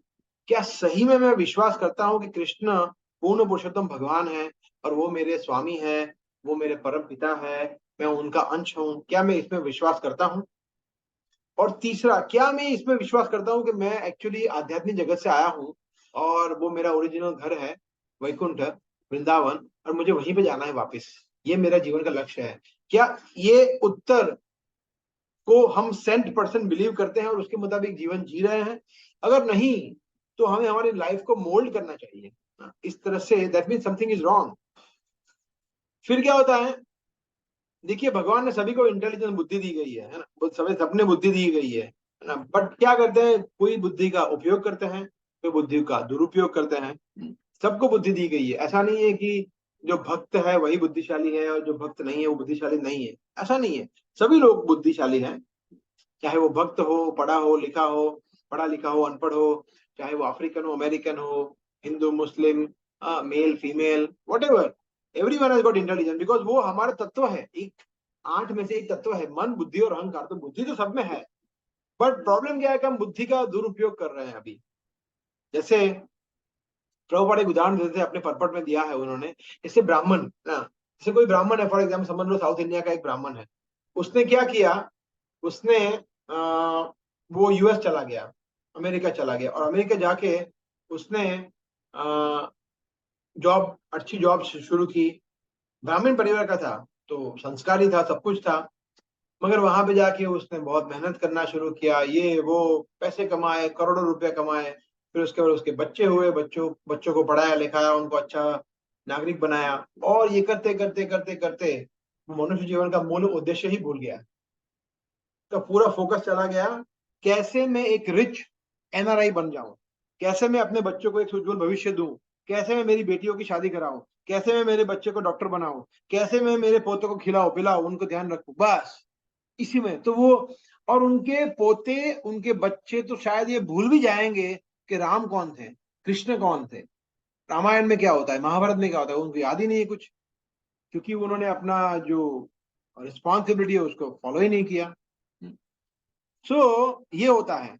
क्या सही में मैं विश्वास करता हूं कि कृष्ण पूर्ण पुरुषोत्तम भगवान है और वो मेरे स्वामी है, वो मेरे परम पिता है, मैं उनका अंश हूं, क्या मैं इसमें विश्वास करता हूं। और तीसरा, क्या मैं इसमें विश्वास करता हूं कि मैं एक्चुअली आध्यात्मिक जगत से आया हूं और वो मेरा ओरिजिनल घर है वैकुंठ वृंदावन, और मुझे वहीं पे जाना है वापस, ये मेरा जीवन का लक्ष्य है। क्या ये उत्तर को हम 100% बिलीव करते हैं और उसके मुताबिक जीवन जी रहे हैं। अगर नहीं तो हमें हमारी लाइफ को मोल्ड करना चाहिए इस तरह से, that mean something is wrong. फिर क्या होता है, देखिए भगवान ने सभी को इंटेलिजेंस बुद्धि दी गई है ना, सभी सबने बुद्धि दी गई है ना, बट क्या करते हैं, कोई बुद्धि का उपयोग करते हैं, कोई बुद्धि का दुरुपयोग करते हैं। सबको बुद्धि दी गई है, ऐसा नहीं है कि जो भक्त है वही बुद्धिशाली है और जो भक्त नहीं है वो बुद्धिशाली नहीं है, ऐसा नहीं है, सभी लोग बुद्धिशाली हैं, चाहे वो भक्त हो, पढ़ा हो लिखा हो, पढ़ा लिखा हो अनपढ़ हो, चाहे वो अफ्रीकन हो, अमेरिकन हो, Hindu Muslim, male female whatever, everyone has got intelligence, because वो हमारा तत्व है, एक 8 में से एक तत्व है, मन बुद्धि और अहंकार, तो बुद्धि तो सब में है, बट प्रॉब्लम क्या है कि हम बुद्धि का दुरुपयोग कर रहे हैं अभी। जैसे प्रभुपाद एक उदाहरण देते अपने परपट में दिया है उन्होंने, जैसे ब्राह्मण ना, जैसे कोई ब्राह्मण है, फॉर एग्जाम्पल समझ लो साउथ इंडिया का एक ब्राह्मण है, उसने क्या किया, उसने वो यूएस चला गया, अमेरिका चला गया, और अमेरिका जाके उसने जॉब, अच्छी जॉब शुरू की, ब्राह्मण परिवार का था तो संस्कारी था, सब कुछ था, मगर वहां पे जाके उसने बहुत मेहनत करना शुरू किया, ये वो पैसे कमाए, करोड़ों रुपए कमाए, फिर उसके बाद उसके बच्चे हुए, बच्चों को पढ़ाया लिखाया, उनको अच्छा नागरिक बनाया, और ये करते करते करते करते मनुष्य जीवन का मूल उद्देश्य ही भूल गया। तो पूरा फोकस चला गया कैसे मैं एक रिच एनआरआई बन जाऊं, कैसे मैं अपने बच्चों को एक उज्जवल भविष्य दूं, कैसे मैं मेरी बेटियों की शादी कराऊं, कैसे मैं मेरे बच्चे को डॉक्टर बनाऊं, कैसे मैं मेरे पोतों को खिलाऊं पिलाऊं, उनको ध्यान रखूं, बस इसी में। तो वो और उनके पोते उनके बच्चे तो शायद ये भूल भी जाएंगे कि राम कौन थे, कृष्ण कौन थे, रामायण में क्या होता है, महाभारत में क्या होता है, उनको याद ही नहीं है कुछ, क्योंकि उन्होंने अपना जो रिस्पॉन्सिबिलिटी है उसको फॉलो ही नहीं किया। सो ये होता है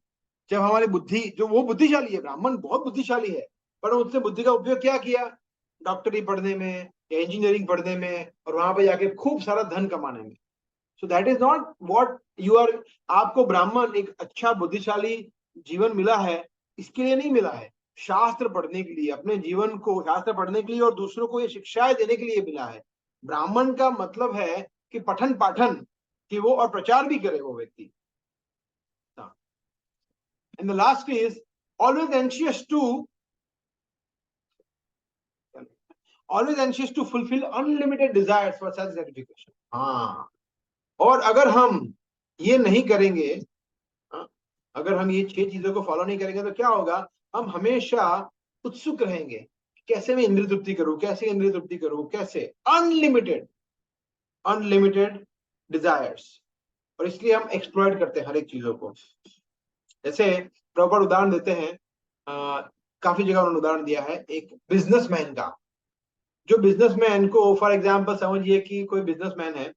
जब हमारी बुद्धि, जो वो बुद्धिशाली है, ब्राह्मण बहुत बुद्धिशाली है, पर उसने बुद्धि का उपयोग क्या किया, डॉक्टरी पढ़ने में या इंजीनियरिंग पढ़ने में, और वहां पे जाके खूब सारा धन कमाने में। So that is not what you are. आपको ब्राह्मण एक अच्छा बुद्धिशाली जीवन मिला है इसके लिए नहीं मिला है, शास्त्र पढ़ने के लिए, अपने जीवन को शास्त्र पढ़ने के लिए और दूसरों को ये शिक्षाएं देने के लिए मिला है। ब्राह्मण का मतलब है कि पठन पाठन कि वो और प्रचार भी करे वो व्यक्ति। And the last is always anxious to fulfill unlimited desires for self gratification. हाँ, और अगर हम ये नहीं करेंगे, अगर हम ये 6 चीजों को फॉलो नहीं करेंगे तो क्या होगा, हम हमेशा उत्सुक रहेंगे कैसे मैं इंद्रिय तृप्ति करूं, कैसे इंद्रिय तृप्ति करूं, कैसे अनलिमिटेड डिजायर्स, और इसलिए हम एक्सप्लॉइट करते हैं हर एक चीजों को। जैसे प्रॉपर उदाहरण देते हैं, काफी जगह उन्होंने उदाहरण दिया है एक बिजनेसमैन का। जो बिजनेसमैन को फॉर एग्जांपल समझिए कि कोई बिजनेसमैन है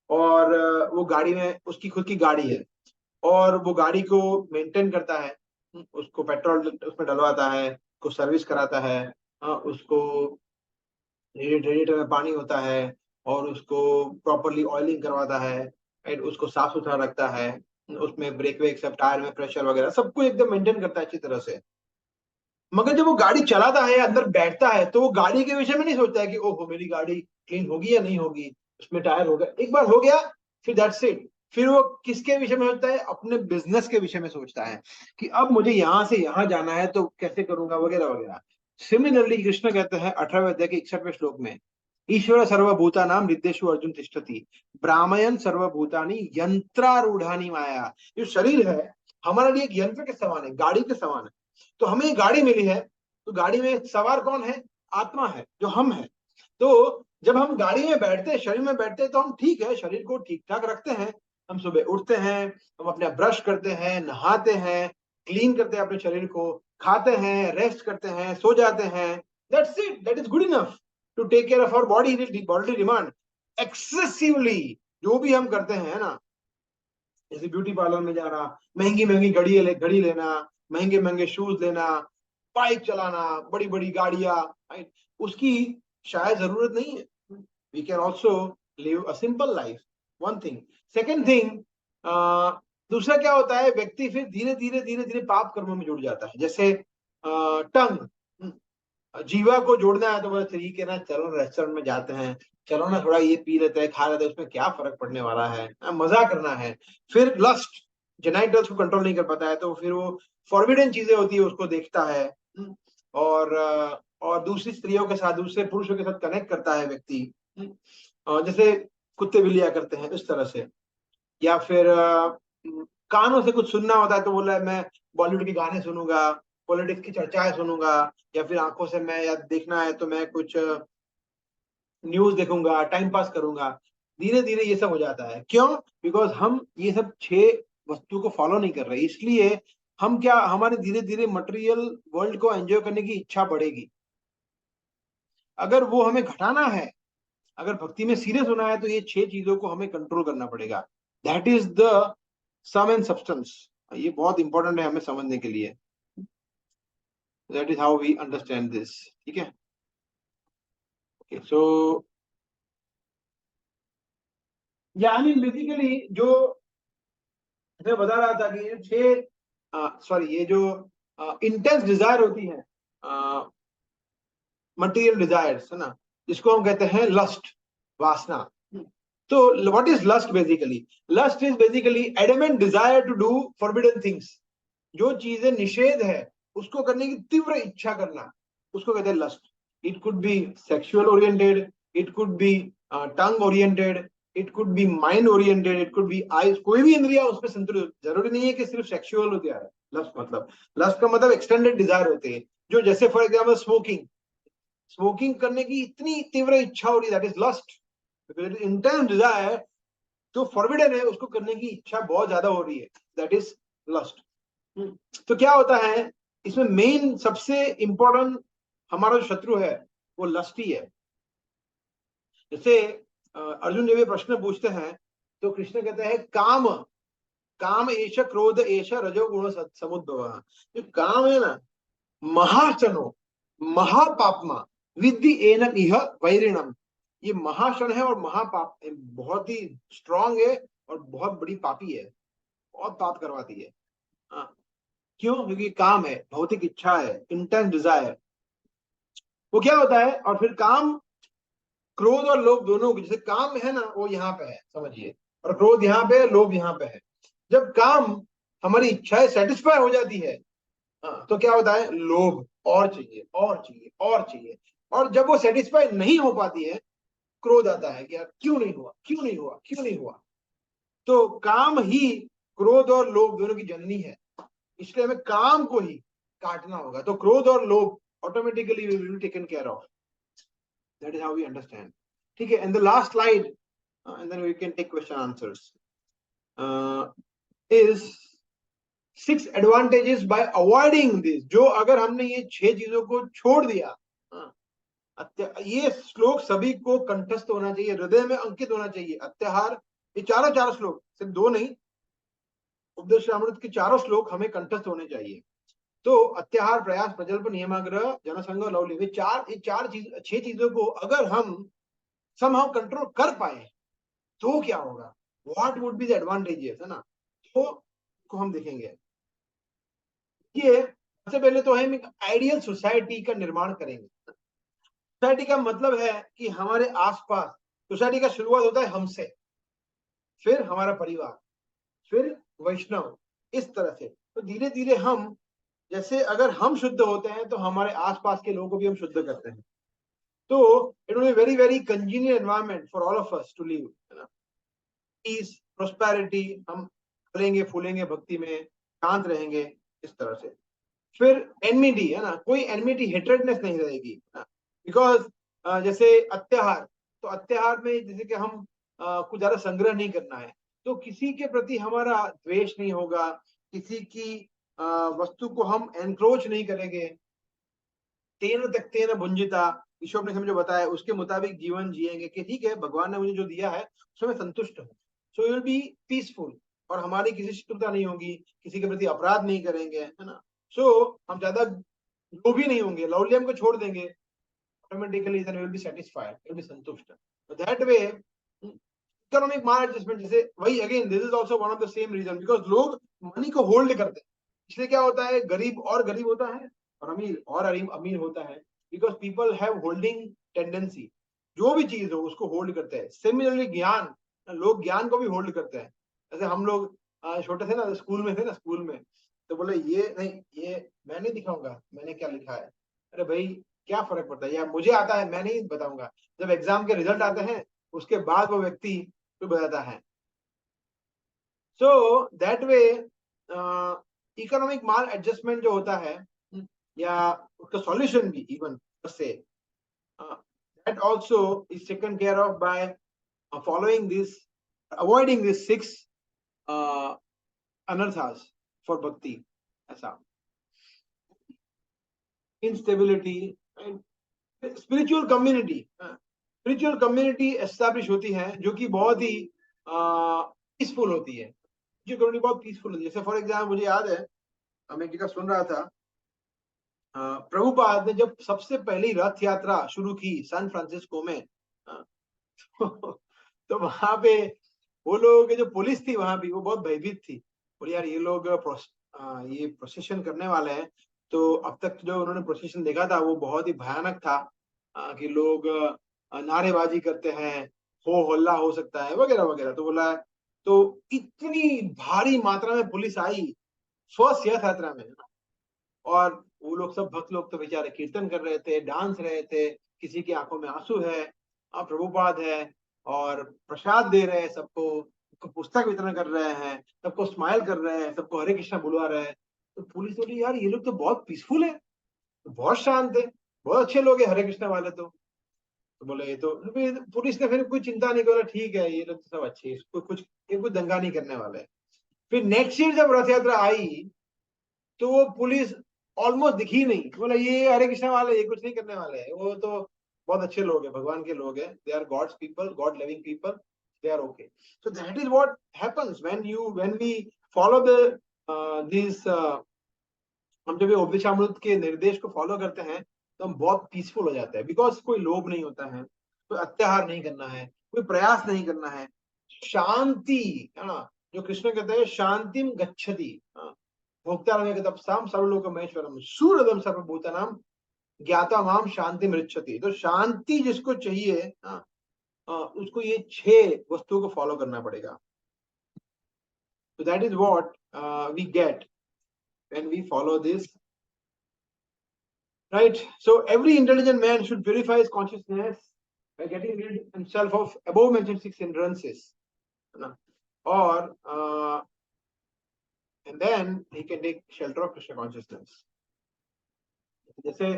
और वो गाड़ी में, उसकी खुद की गाड़ी है और वो गाड़ी को मेंटेन करता है, उसको पेट्रोल उसमें डलवाता है, उसको सर्विस कराता है, उसको रेडिएटर में पानी होता है और उसको प्रॉपरली ऑयलिंग करवाता है, उसको साफ सुथरा रखता है, उसमें ब्रेक वेक सब, टायर में प्रेशर वगैरह सबको एकदम मेंटेन करता है अच्छी तरह से। मगर जब वो गाड़ी चलाता है, अंदर बैठता है, तो वो गाड़ी के विषय में नहीं सोचता है कि ओहो मेरी गाड़ी क्लीन होगी या नहीं होगी, उसमें टायर होगा, एक बार हो गया फिर दैट्स इट। फिर वो किसके विषय में सोचता है, अपने बिजनेस के विषय में सोचता है कि अब मुझे यहां से यहां जाना है तो कैसे करूंगा वगैरह वगैरह। सिमिलरली कृष्ण कहते हैं 18वें अध्याय के 61वें श्लोक में, ईश्वर सर्वभूतानां हृदयेषु अर्जुन तिष्ठति ब्राह्मयन् सर्वभूतानि यंत्रारूढ़ानि माया। जो शरीर है हमारे लिए एक यंत्र के समान है, गाड़ी के समान है। तो हमें ये गाड़ी मिली है, तो गाड़ी में सवार कौन है, आत्मा है जो हम है। तो जब हम गाड़ी में बैठते हैं, शरीर में बैठते हैं, तो हम ठीक है, शरीर को ठीक ठाक रखते हैं, हम सुबह उठते हैं, हम अपने ब्रश करते हैं, नहाते हैं, क्लीन करते हैं अपने शरीर को, खाते हैं, रेस्ट करते हैं, सो जाते हैं, that's it, that is good enough to take care of our body demand. Excessively जो भी हम करते हैं ना, जैसे ब्यूटी पार्लर में जाना, महंगी महंगी घड़ी लेना, महंगे महंगे शूज लेना, बाइक चलाना, बड़ी बड़ी गाड़ियां, उसकी शायद जरूरत नहीं है। We can also live a simple life, one thing. Second thing, दूसरा क्या होता है, व्यक्ति फिर धीरे धीरे धीरे धीरे पाप कर्मों में जुड़ जाता है। जैसे टंग, जीवा को जोड़ना है तो बोले ठीक है ना, चलो रेस्टोरेंट में जाते हैं, चलो ना थोड़ा ये पी लेते हैं, खा लेते हैं, उसमें क्या फर्क पड़ने वाला है, मजा करना है। फिर लस्ट, जेनाइटल्स को कंट्रोल नहीं कर पाता है तो फिर वो फॉरबिडन चीजें होती है उसको देखता है, और दूसरी स्त्रियों के साथ, दूसरे पुरुषों के साथ कनेक्ट करता है व्यक्ति, जैसे कुत्ते बिल्लियां करते हैं इस तरह से। या फिर कानों से कुछ सुनना होता है तो बोला मैं बॉलीवुड के गाने सुनूंगा, पॉलिटिक्स की चर्चाएं सुनूंगा, या फिर आंखों से मैं, या देखना है तो मैं कुछ न्यूज देखूंगा, टाइम पास करूंगा। धीरे धीरे ये सब हो जाता है, क्यों, बिकॉज हम ये सब 6 वस्तु को फॉलो नहीं कर रहे, इसलिए हम क्या, हमारे धीरे धीरे मटेरियल वर्ल्ड को एंजॉय करने की इच्छा बढ़ेगी। अगर वो हमें घटाना है, अगर भक्ति में सीरियस होना है, तो ये 6 चीजों को हमें कंट्रोल करना पड़ेगा। That is the sum and substance. ये बहुत इंपॉर्टेंट है हमें समझने के लिए। That is how we understand this, ठीक है। ओके, सो यानी बेसिकली जो मैं बता रहा था कि ये 6 ये जो इंटेंस डिजायर होती है, मटेरियल डिजायर्स है ना, जिसको हम कहते हैं लस्ट, वासना। तो what is lust basically? Lust is basically adamant desire to do forbidden things. जो चीजें निषेध है उसको करने की तीव्र इच्छा करना, उसको कहते हैं lust. it could be sexual oriented, it could be tongue oriented, it could be mind oriented, it could be eyes, कोई भी इंद्रिया उसमें संतुलित, जरूरी नहीं है कि सिर्फ सेक्सुअल होती है लस्ट का मतलब एक्सटेंडेड डिजायर होते हैं, जो जैसे फॉर एग्जांपल स्मोकिंग करने की इतनी तीव्र इच्छा हो रही है, that is lust, intense desire जो फॉरबिडन है उसको करने की इच्छा बहुत ज्यादा हो रही है, दैट इज लस्ट। तो क्या होता है इसमें, मेन सबसे इंपॉर्टेंट हमारा जो शत्रु है वो लस्ट ही है। जैसे अर्जुन जब ये प्रश्न पूछते हैं तो कृष्ण कहते हैं काम एष क्रोध एष रजोगुण समुद्भव। जो काम है ना, महाशनो महापापमा विद्धि एनम इह वैरिणम, ये महाशन है और महापाप बहुत ही स्ट्रांग है और बहुत बड़ी पापी है, बहुत पाप करवाती है। क्यों? क्योंकि काम है, भौतिक इच्छा है, इंटेंस डिजायर, वो क्या होता है। और फिर काम, क्रोध और लोभ दोनों, जैसे काम है ना वो यहाँ पे है समझिए, और क्रोध यहाँ पे है, लोभ यहाँ पे है। जब काम हमारी इच्छाएं सेटिस्फाई हो जाती है तो क्या होता है, लोभ और चाहिए और चाहिए और चाहिए, और जब वो सेटिस्फाई नहीं हो पाती है क्रोध आता है कि यार क्यों नहीं हुआ, क्यों नहीं हुआ, क्यों नहीं हुआ। तो काम ही क्रोध और लोभ दोनों की जननी है, इसलिए हमें काम को ही काटना होगा, तो क्रोध और लोभ automatically will be taken care of. That is how we understand. ठीक है, and the last slide and then we can take question answers is 6 advantages by avoiding this. जो अगर हमने ये 6 चीजों को छोड़ दिया, ये श्लोक सभी को कंठस्थ होना चाहिए, हृदय में अंकित होना चाहिए। अत्याहार, ये चारों श्लोक, सिर्फ 2 नहीं, उपदेशामृत के चारों श्लोक हमें कंठस्थ होने चाहिए। तो अत्याहार, प्रयास, प्रजल्प, नियमाग्रह, जनसंग, लवली, ये 6 चीजों को अगर हम समहाउ कंट्रोल कर पाए तो क्या होगा, what would be the advantages, है ना। तो को हम देखेंगे। ये सबसे पहले तो हम एक आइडियल सोसाइटी का निर्माण करेंगे। सोसाइटी का मतलब है कि हमारे आसपास, सोसाइटी का शुरुआत होता है हमसे, फिर हमारा परिवार, फिर वैष्णव, इस तरह से। तो धीरे धीरे हम, जैसे अगर हम शुद्ध होते हैं तो हमारे आसपास के लोगों को भी हम शुद्ध करते हैं। तो it will be very very congenial environment for all of us to live, है ना। पीस, प्रोस्पेरिटी, हम फलेंगे फूलेंगे भक्ति में, शांत रहेंगे, इस तरह से। फिर एनमिटी, है ना, कोई एनमिटी, हेट्रेडनेस नहीं रहेगी, बिकॉज जैसे अत्याहार, तो अत्याहार में जैसे कि हम कुछ ज्यादा संग्रह नहीं करना है, तो किसी के प्रति हमारा द्वेष नहीं होगा, किसी की वस्तु को हम एनक्रोच नहीं करेंगे। तेन त्यक्तेन भुंजिता, ईश्वर ने हमें जो बताया उसके मुताबिक जीवन जिएंगे कि ठीक है भगवान ने मुझे जो दिया है उसमें मैं संतुष्ट हूँ। So you will be peaceful, और हमारी किसी शत्रुता नहीं होगी, किसी के प्रति अपराध नहीं करेंगे, है ना। सो हम ज्यादा लोभी नहीं होंगे, लौल्यम को छोड़ देंगे, automatically then will be satisfied, will be संतुष्ट। तो that way economic maladjustment, जैसे वही again this is also one of the same reason, because लोग मनी को होल्ड करते हैं, इसलिए क्या होता है, गरीब और गरीब होता है और अमीर और अमीर होता है, because people have holding tendency, जो भी चीज हो उसको होल्ड करते हैं। सिमिलरली ज्ञान, लोग ज्ञान को भी होल्ड करते हैं। जैसे हम लोग छोटे थे ना, स्कूल में थे ना, स्कूल में तो बोले ये नहीं, ये मैं नहीं दिखाऊंगा मैंने क्या लिखा है। अरे भाई क्या फर्क पड़ता है, या मुझे आता है मैं नहीं बताऊंगा। जब एग्जाम के रिजल्ट आते हैं उसके बाद वो व्यक्ति तो बताता है। So that way economic mall adjustment जो होता है, या उसका सॉल्यूशन भी इवन से that also is taken care of by following this, avoiding these 6 anarthas for bhakti, ऐसा। instability and spiritual community establish होती है जो कि बहुत ही पीसफुल होती है, जो कम्युनिटी बहुत पीसफुल होती है। जैसे फॉर एग्जाम्पल मुझे याद है, मैं एक जगह सुन रहा था, प्रभुपाद ने जब सबसे पहली रथ यात्रा शुरू की सैन फ्रांसिस्को में, तो वहां पे वो लोग की जो पुलिस थी वहां भी, वो बहुत भयभीत थी। बोले यार ये लोग ये प्रोसेशन करने वाले हैं। तो अब तक जो उन्होंने प्रोसेशन देखा था वो बहुत ही भयानक था, कि लोग नारेबाजी करते हैं, हो हल्ला हो सकता है वगैरह वगैरह। तो बोला, तो इतनी भारी मात्रा में पुलिस आई फर्स्ट यह यात्रा में, और वो लोग सब भक्त लोग तो बेचारे कीर्तन कर रहे थे, डांस रहे थे, किसी की आंखों में आंसू है, प्रभुपाद है, और प्रसाद दे रहे हैं सबको पुस्तक वितरण कर रहे हैं, सबको स्माइल कर रहे हैं, सबको हरे कृष्णा बुलवा रहे हैं। तो पुलिस बोली यार ये लोग तो बहुत पीसफुल है, बहुत शांत है, बहुत अच्छे लोग हैं हरे कृष्णा वाले। तो बोले ये तो फिर पुलिस ने फिर कोई चिंता नहीं, बोला ठीक है ये लोग तो सब अच्छे हैं, इसको कुछ ये कोई दंगा नहीं करने वाले हैं। फिर नेक्स्ट ईयर जब रथ यात्रा आई तो वो पुलिस ऑलमोस्ट दिखी नहीं, बोला ये हरे कृष्णा वाले ये कुछ नहीं करने वाले हैं, वो तो बहुत अच्छे लोग हैं, भगवान के लोग हैं, they are God's people, God loving people, they are okay. So that is what happens when we follow the this, हम जब ये उपदेशामृत के निर्देश को फॉलो करते हैं तो हम बहुत पीसफुल हो जाते हैं, बिकॉज कोई लोभ नहीं होता है, कोई अत्याचार नहीं करना है, कोई प्रयास नहीं करना है, शांति, जो कृष्ण कहते हैं शांतिम गच्छति, भोक्तारण्य तपसाम सर्वलोकमहेश्वरम सूरदम सर्वभूतानाम ज्ञाता माम शांति मृच्छति। तो शांति जिसको चाहिए, उसको ये 6 वस्तुओं को फॉलो करना पड़ेगा। So that is what we get when we follow this, right? So every intelligent man should purify his consciousness by getting rid himself of above mentioned 6 hindrances, or and then he can take shelter of Krishna consciousness. जैसे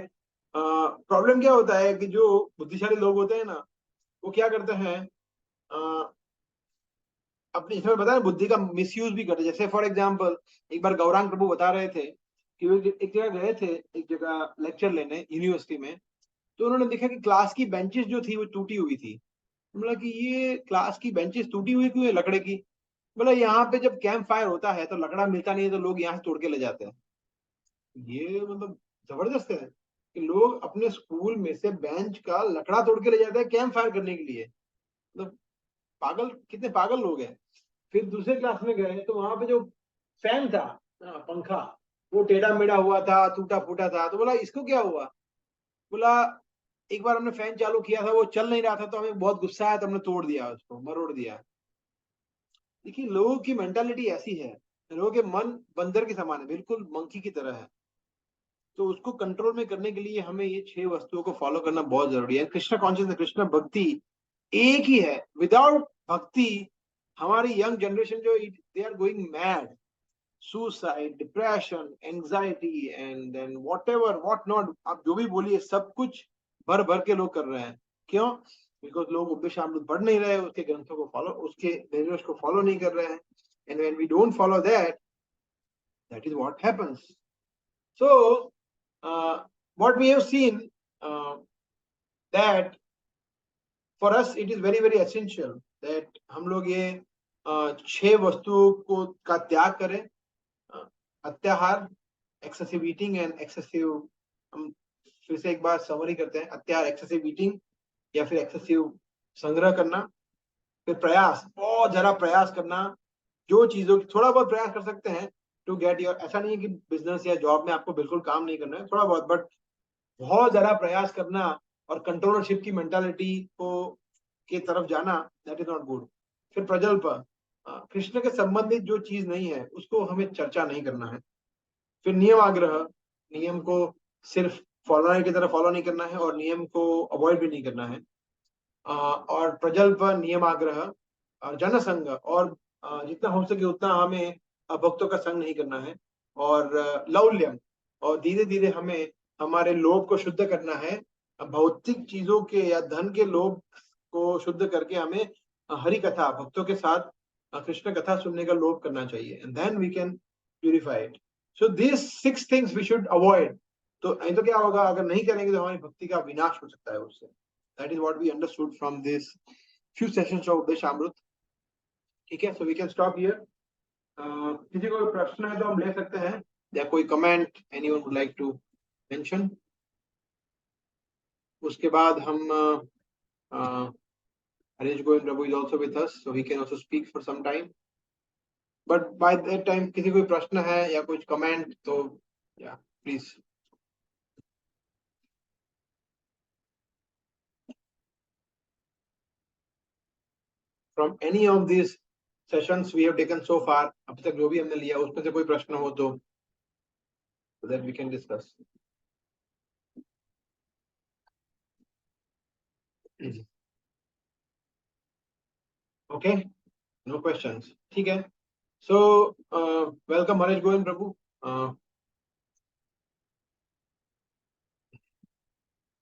problem क्या होता है कि जो बुद्धिशाली लोग होते हैं ना, वो क्या करते हैं, अपनी, इसमें बताया बुद्धि का मिसयूज भी करते हैं। जैसे फॉर एग्जांपल एक बार गौरांग प्रभु बता रहे थे कि वो एक जगह गए थे, एक जगह लेक्चर लेने यूनिवर्सिटी में, तो उन्होंने देखा कि क्लास की बेंचेस जो थी वो टूटी हुई थी। बोला कि ये क्लास की बेंचेस टूटी हुई क्यों है लकड़े की? बोला यहाँ पे जब कैंप फायर होता है तो लकड़ा मिलता नहीं है तो लोग यहाँ से तोड़ के ले जाते हैं। ये मतलब जबरदस्त है कि लोग अपने स्कूल में से बेंच का लकड़ा तोड़ के ले जाते हैं कैंप फायर करने के लिए। मतलब पागल, कितने पागल लोग हैं। फिर दूसरे क्लास में गए तो वहां पे जो फैन था, पंखा, वो टेढ़ा मेढ़ा हुआ था, टूटा फूटा था। तो बोला इसको क्या हुआ? बोला एक बार हमने फैन चालू किया था, वो चल नहीं रहा था, तो हमें बहुत गुस्सा आया तो हमने तोड़ दिया, उसको मरोड़ दिया। देखिए लोगों की मेंटालिटी ऐसी है, लोगों के मन बंदर के समान है, बिल्कुल मंकी की तरह है। तो उसको कंट्रोल में करने के लिए हमें ये 6 वस्तुओं को फॉलो करना बहुत जरूरी है। कृष्ण कॉन्शियसनेस, कृष्ण भक्ति एक ही है। विदाउट भक्ति हमारी यंग जनरेशन जो they are going mad, suicide, depression, anxiety and then whatever what not, आप जो भी बोलिए सब कुछ भर भर के लोग कर रहे हैं। क्यों? बिकॉज लोग उपदेशामृत पढ़ नहीं रहे, उसके ग्रंथों को फॉलो, उसके निर्देश को फॉलो नहीं कर रहे हैं। And when we don't follow that, that is what happens. So what we have seen, that for us it is very very essential that हम लोग ये 6 वस्तुओं को का त्याग करें। अत्याहार, एक्सेसिव ईटिंग एंड एक्सेसिव, हम फिर से एक बार समरी करते हैं, अत्याहार एक्सेसिव ईटिंग या फिर एक्सेसिव संग्रह करना। फिर प्रयास, बहुत जरा प्रयास करना, जो चीजों थोड़ा बहुत प्रयास कर सकते हैं टू गेट योर, ऐसा नहीं है कि बिजनेस या जॉब में आपको बिल्कुल काम नहीं करना है, थोड़ा बहुत, बट बहुत ज्यादा प्रयास करना और कंट्रोलरशिप की मेंटालिटी को के तरफ जाना, दैट इज नॉट गुड। फिर प्रजल्प, कृष्ण के संबंधित जो चीज नहीं है उसको हमें चर्चा नहीं करना है। फिर नियम आग्रह, नियम को सिर्फ फॉलो की तरह फॉलो नहीं करना है और नियम को अवॉइड भी नहीं करना है। और प्रजल्प, नियम आग्रह और जनसंग, और जितना हो सके उतना हमें भक्तों का संग नहीं करना है। और लौल्यम, और धीरे धीरे हमें हमारे लोभ को शुद्ध करना है, भौतिक चीजों के या धन के लोभ को शुद्ध करके हमें हरि कथा, भक्तों के साथ कृष्ण कथा सुनने का लोभ करना चाहिए, and then we can purify it. So this 6 things we should avoid. तो नहीं तो क्या होगा, अगर नहीं करेंगे तो हमारी भक्ति का विनाश हो सकता है उससे। That is what we understood from this few sessions of Udeshamrut. ठीक है, so we can stop here. किसी को प्रश्न है तो हम ले सकते हैं, या कोई comment anyone would like to mention. उसके बाद हम Harish Govind Prabhu is also with us, so he can also speak for some time. But by that time किसी कोई प्रश्न है या कुछ कमेंट तो yeah, please. From any of these sessions we have taken so far, अब तक जो भी हमने लिया उसमें से कोई प्रश्न हो तो so that we can discuss. Okay, no questions. ठीक है. So welcome Maharaj Govind Prabhu.